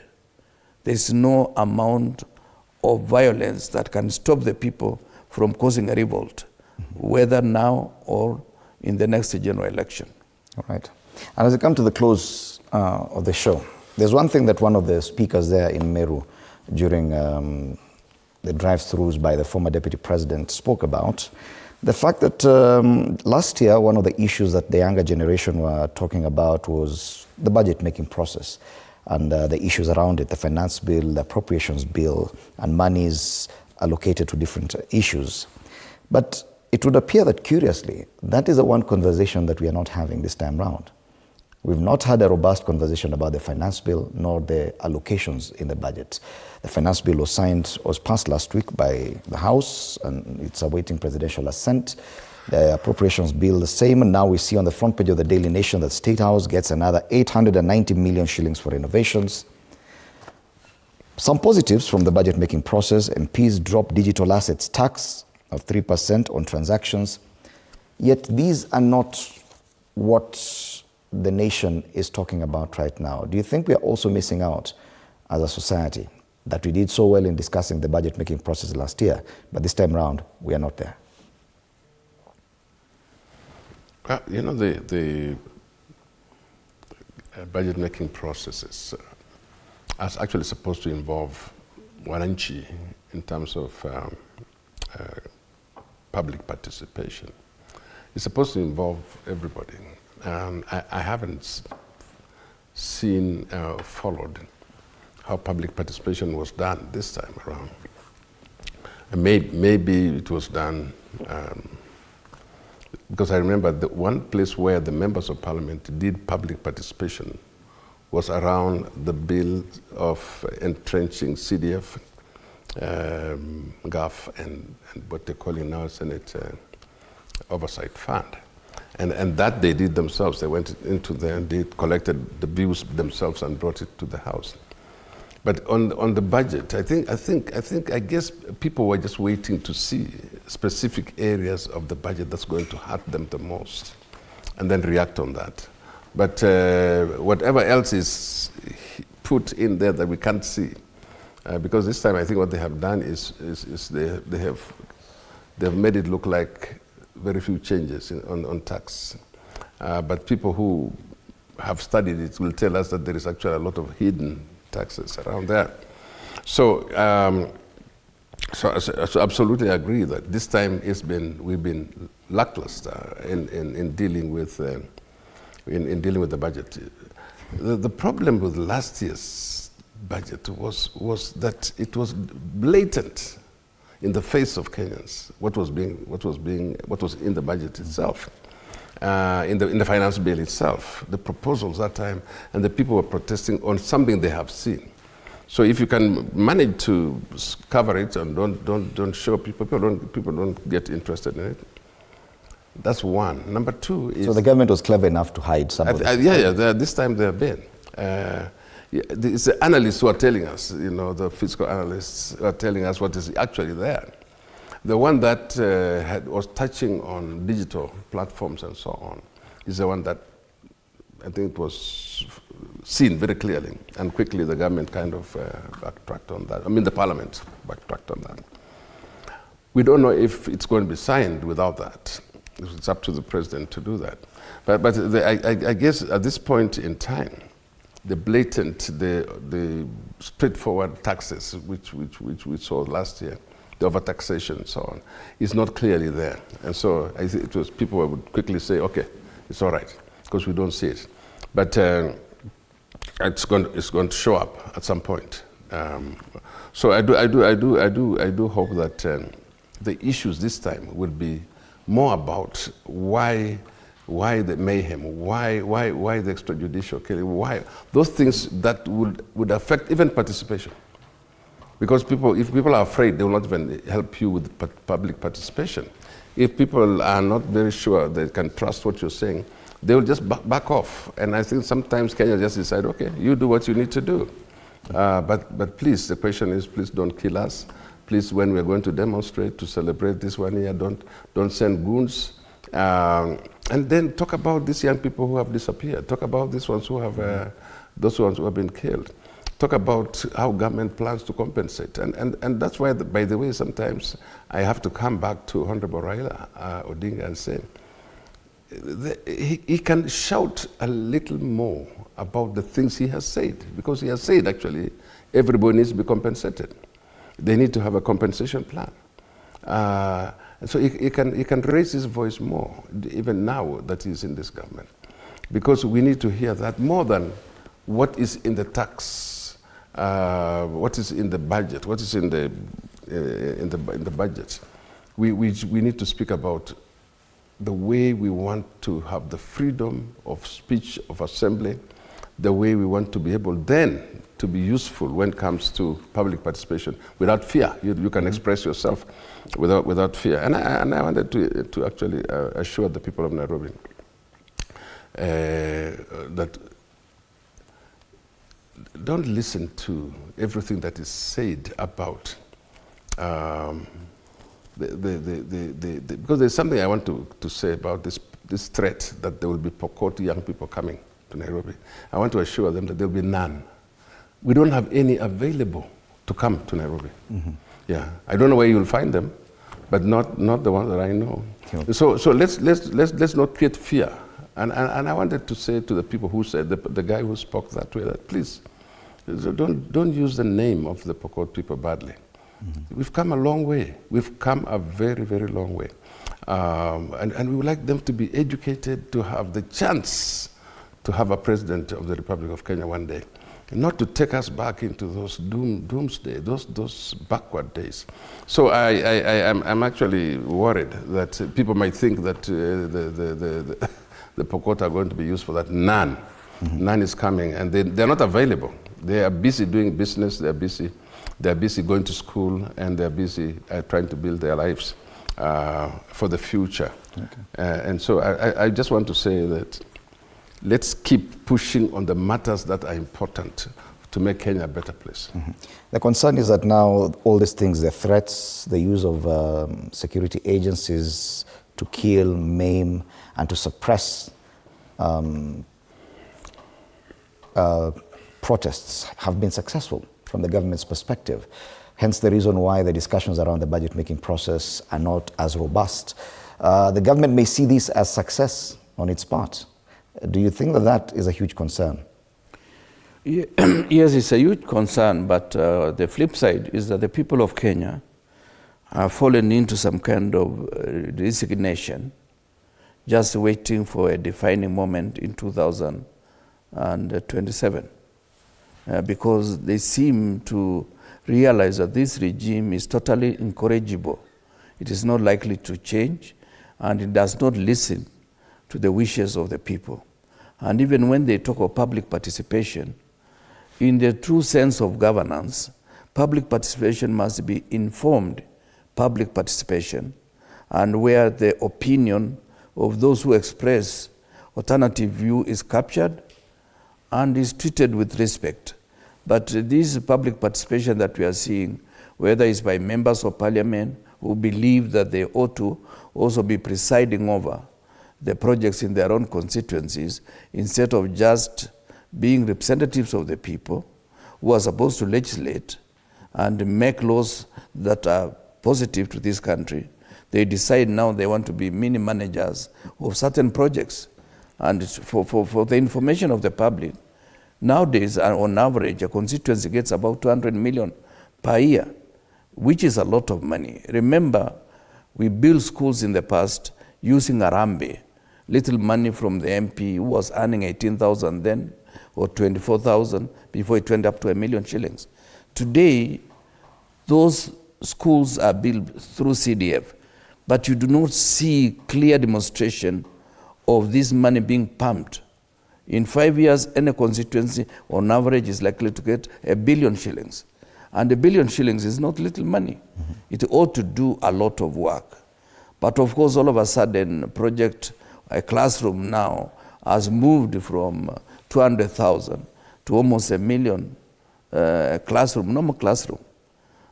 there's no amount of violence that can stop the people from causing a revolt, whether now or in the next general election. All right. And as we come to the close of the show, there's one thing that one of the speakers there in Meru during the drive-thrus by the former deputy president spoke about. The fact that last year, one of the issues that the younger generation were talking about was the budget-making process and the issues around it, the finance bill, the appropriations bill, and monies allocated to different issues. But it would appear that, curiously, that is the one conversation that we are not having this time round. We've not had a robust conversation about the finance bill nor the allocations in the budget. The finance bill was passed last week by the House, and it's awaiting presidential assent. The appropriations bill, the same. And now we see on the front page of the Daily Nation that State House gets another 890 million shillings for renovations. Some positives from the budget-making process: MPs drop digital assets tax of 3% on transactions. Yet these are not what the nation is talking about right now. Do you think we are also missing out as a society, that we did so well in discussing the budget-making process last year, but this time around we are not there? You know, the budget-making process is actually supposed to involve wananchi in terms of public participation. It's supposed to involve everybody. I haven't seen followed how public participation was done this time around. Maybe it was done Because I remember the one place where the members of parliament did public participation was around the bill of entrenching CDF, GOV, and what they're calling now Senate Oversight Fund. And that they did themselves. They went into there and they collected the views themselves and brought it to the House. But on the budget, I guess people were just waiting to see specific areas of the budget that's going to hurt them the most, and then react on that. But whatever else is put in there that we can't see, because this time I think what they have done is they have made it look like very few changes on tax. But people who have studied it will tell us that there is actually a lot of hidden taxes around there. So, so absolutely agree that this time we've been lackluster in dealing with the budget. The problem with last year's budget was that it was blatant in the face of Kenyans what was in the budget itself. In the finance bill itself, the proposals that time, and the people were protesting on something they have seen. So if you can manage to cover it and don't show people don't get interested in it. That's one. Number two is... So the government was clever enough to hide some of it. This time they have been. It's the analysts who are telling us, the fiscal analysts are telling us what is actually there. The one that was touching on digital platforms and so on is the one that I think it was seen very clearly, and quickly the government kind of backtracked on that. I mean, the parliament backtracked on that. We don't know if it's going to be signed without that. It's up to the president to do that. But I guess at this point in time, the blatant, the straightforward taxes, which we saw last year, the overtaxation and so on, is not clearly there. And so I think it was people would quickly say, okay, it's all right, because we don't see it. But it's going to show up at some point. So I do hope that the issues this time will be more about why the mayhem, why the extrajudicial killing, why those things that would affect even participation. Because if people are afraid, they will not even help you with public participation. If people are not very sure they can trust what you're saying, they will just back off. And I think sometimes Kenya just decide, okay, you do what you need to do. But please, the question is, please don't kill us. Please, when we're going to demonstrate, to celebrate this 1 year, don't send goons. And then talk about these young people who have disappeared. Talk about these ones who have, those ones who have been killed. Talk about how government plans to compensate. And that's why, by the way, sometimes I have to come back to Honorable Raila Odinga and say, he can shout a little more about the things he has said, because he has said, actually, everybody needs to be compensated. They need to have a compensation plan. And so he can raise his voice more, even now that he's in this government. Because we need to hear that more than what is in the tax, what is in the budget, what is in the budget. We need to speak about the way we want to have the freedom of speech, of assembly, the way we want to be able then to be useful when it comes to public participation without fear. You can express yourself without fear. And I wanted to actually assure the people of Nairobi that don't listen to everything that is said about because there's something I want to say about this threat that there will be Pokot young people coming to Nairobi. I want to assure them that there will be none. We don't have any available to come to Nairobi. Mm-hmm. Yeah, I don't know where you'll find them, but not the ones that I know. Sure. So let's not create fear. And I wanted to say to the people who said, the guy who spoke that way, that please don't use the name of the Pokot people badly. Mm-hmm. We've come a long way. We've come a very, very long way. And we would like them to be educated, to have the chance to have a president of the Republic of Kenya one day. not to take us back into those doomsday, those backward days. So I'm actually worried that people might think that the Pokot are going to be used for that. None. None is coming, and they're not available. They are busy doing business, they're busy going to school, and they're busy trying to build their lives for the future. Okay. And so I just want to say that let's keep pushing on the matters that are important to make Kenya a better place. The concern is that now all these things, the threats, the use of security agencies to kill, maim, and to suppress protests have been successful from the government's perspective. Hence the reason why the discussions around the budget-making process are not as robust. The government may see this as success on its part. Do you think that that is a huge concern? Yes, it's a huge concern, but the flip side is that the people of Kenya have fallen into some kind of resignation, just waiting for a defining moment in 2027, because they seem to realize that this regime is totally incorrigible. It is not likely to change, and it does not listen to the wishes of the people. And even when they talk of public participation, in the true sense of governance, public participation must be informed public participation, and where the opinion of those who express alternative view is captured and is treated with respect. But this public participation that we are seeing, whether it's by members of parliament who believe that they ought to also be presiding over the projects in their own constituencies, instead of just being representatives of the people who are supposed to legislate and make laws that are positive to this country, they decide now they want to be mini managers of certain projects. And for the information of the public, nowadays, on average, a constituency gets about 200 million per year, which is a lot of money. Remember, we built schools in the past using Arambe, little money from the MP who was earning 18,000 then, or 24,000 before it went up to 1 million shillings. Today, those schools are built through CDF, but you do not see clear demonstration of this money being pumped. In 5 years, any constituency on average is likely to get 1 billion shillings. And 1 billion shillings is not little money. It ought to do a lot of work. But of course, all of a sudden, a classroom now has moved from 200,000 to almost 1 million normal classroom.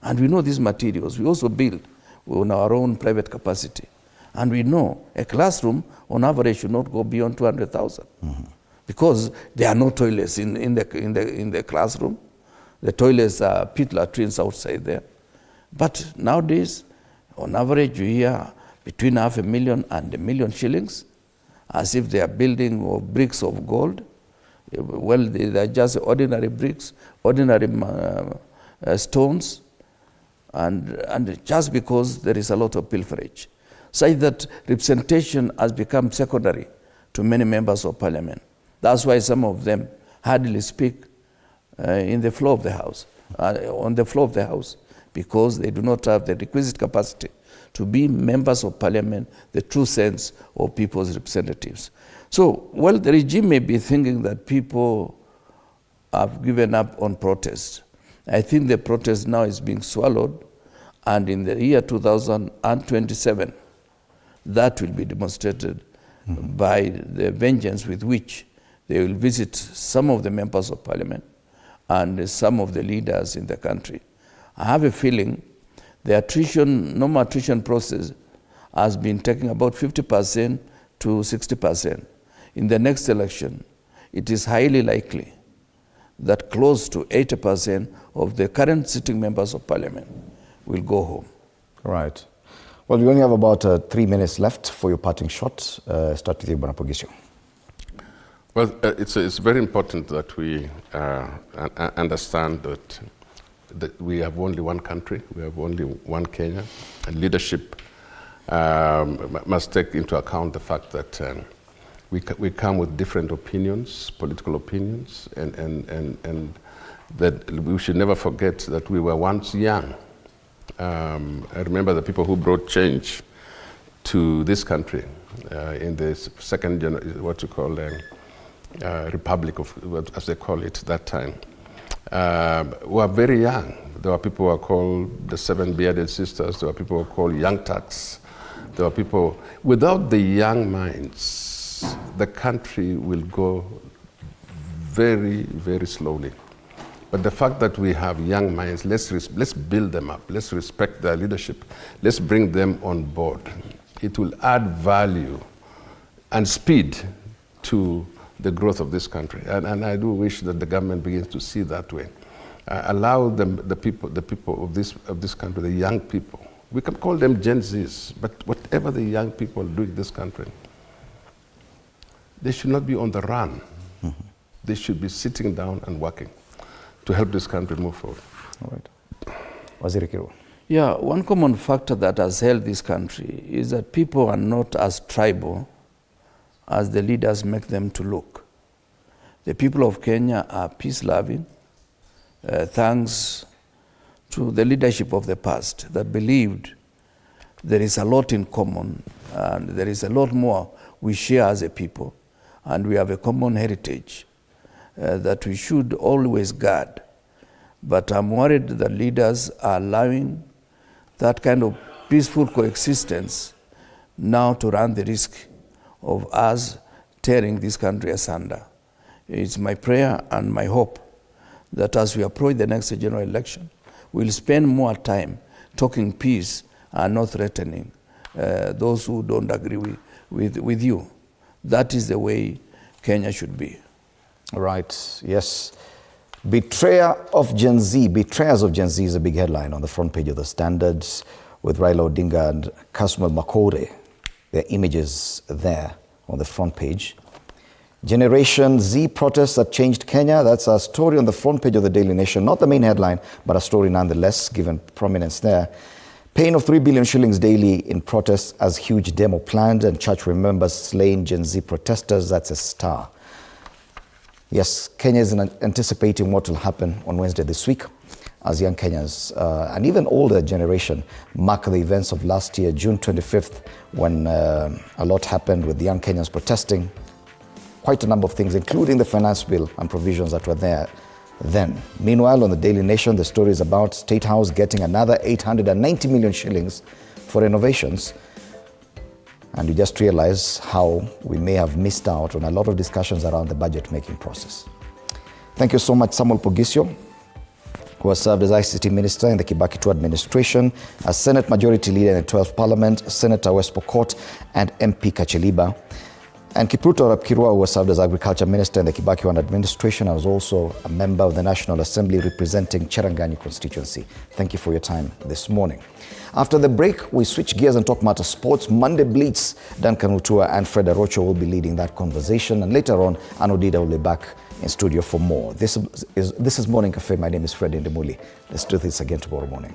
And we know these materials. We also build on our own private capacity. And we know a classroom on average should not go beyond 200,000. Because there are no toilets in the classroom. The toilets are pit latrines outside there. But nowadays, on average, you hear between 500,000 and 1 million shillings, as if they are building bricks of gold. Well, they are just ordinary bricks, ordinary stones, and just because there is a lot of pilferage. Such that representation has become secondary to many members of parliament. That's why some of them hardly speak on the floor of the house, because they do not have the requisite capacity to be members of parliament, the true sense of people's representatives. So, well, the regime may be thinking that people have given up on protest. I think the protest now is being swallowed, and in the year 2027, that will be demonstrated by the vengeance with which they will visit some of the members of parliament and some of the leaders in the country. I have a feeling the normal attrition process has been taking about 50% to 60%. In the next election, it is highly likely that close to 80% of the current sitting members of parliament will go home. Right. Well, we only have about 3 minutes left for your parting shot. Start with you, Bwana Pogisho. Well, it's very important that we understand that we have only one country, we have only one Kenya, and leadership must take into account the fact that we come with different opinions, political opinions, and that we should never forget that we were once young. I remember the people who brought change to this country in the second, Republic of, as they call it that time, were very young. There were people who were called the Seven Bearded Sisters. There were people who were called Young Turks. There were people, without the young minds, the country will go very, very slowly. But the fact that we have young minds, let's build them up. Let's respect their leadership. Let's bring them on board. It will add value and speed to the growth of this country. And I do wish that the government begins to see that way. Allow them, the people of this country, the young people. We can call them Gen Zs, but whatever the young people do in this country, they should not be on the run. Mm-hmm. They should be sitting down and working to help this country move forward. All right. Waziri Kiru. Yeah, one common factor that has held this country is that people are not as tribal as the leaders make them to look. The people of Kenya are peace-loving, thanks to the leadership of the past that believed there is a lot in common and there is a lot more we share as a people, and we have a common heritage that we should always guard. But I'm worried that leaders are allowing that kind of peaceful coexistence now to run the risk of us tearing this country asunder. It's my prayer and my hope that as we approach the next general election, we'll spend more time talking peace and not threatening those who don't agree with you. That is the way Kenya should be. Right, yes. Betrayers of Gen Z is a big headline on the front page of the Standard, with Raila Odinga and Kasmuel Makore, their images there on the front page. Generation Z protests that changed Kenya. That's a story on the front page of the Daily Nation. Not the main headline, but a story nonetheless, given prominence there. Pain of 3 billion shillings daily in protests as huge demo planned, and church remembers slain Gen Z protesters. That's a star. Yes, Kenya is anticipating what will happen on Wednesday this week as young Kenyans and even older generation mark the events of last year, June 25th, when a lot happened with the young Kenyans protesting. Quite a number of things, including the finance bill and provisions that were there then. Meanwhile, on the Daily Nation, the story is about State House getting another 890 million shillings for renovations. And you just realize how we may have missed out on a lot of discussions around the budget-making process. Thank you so much, Samuel Pogisio, who has served as ICT Minister in the Kibaki II administration, as Senate Majority Leader in the 12th Parliament, Senator West Pokot, and MP Kacheliba. And Kipruto Rapkirwa, who has served as Agriculture Minister in the Kibaki I administration, and was also a member of the National Assembly representing Cherangani constituency. Thank you for your time this morning. After the break, we switch gears and talk matter sports. Monday Blitz, Duncan Mutua and Fred Arocho will be leading that conversation. And later on, Anodida will be back in studio for more. This is Morning Cafe. My name is Fred Indemuli. Let's do this again tomorrow morning.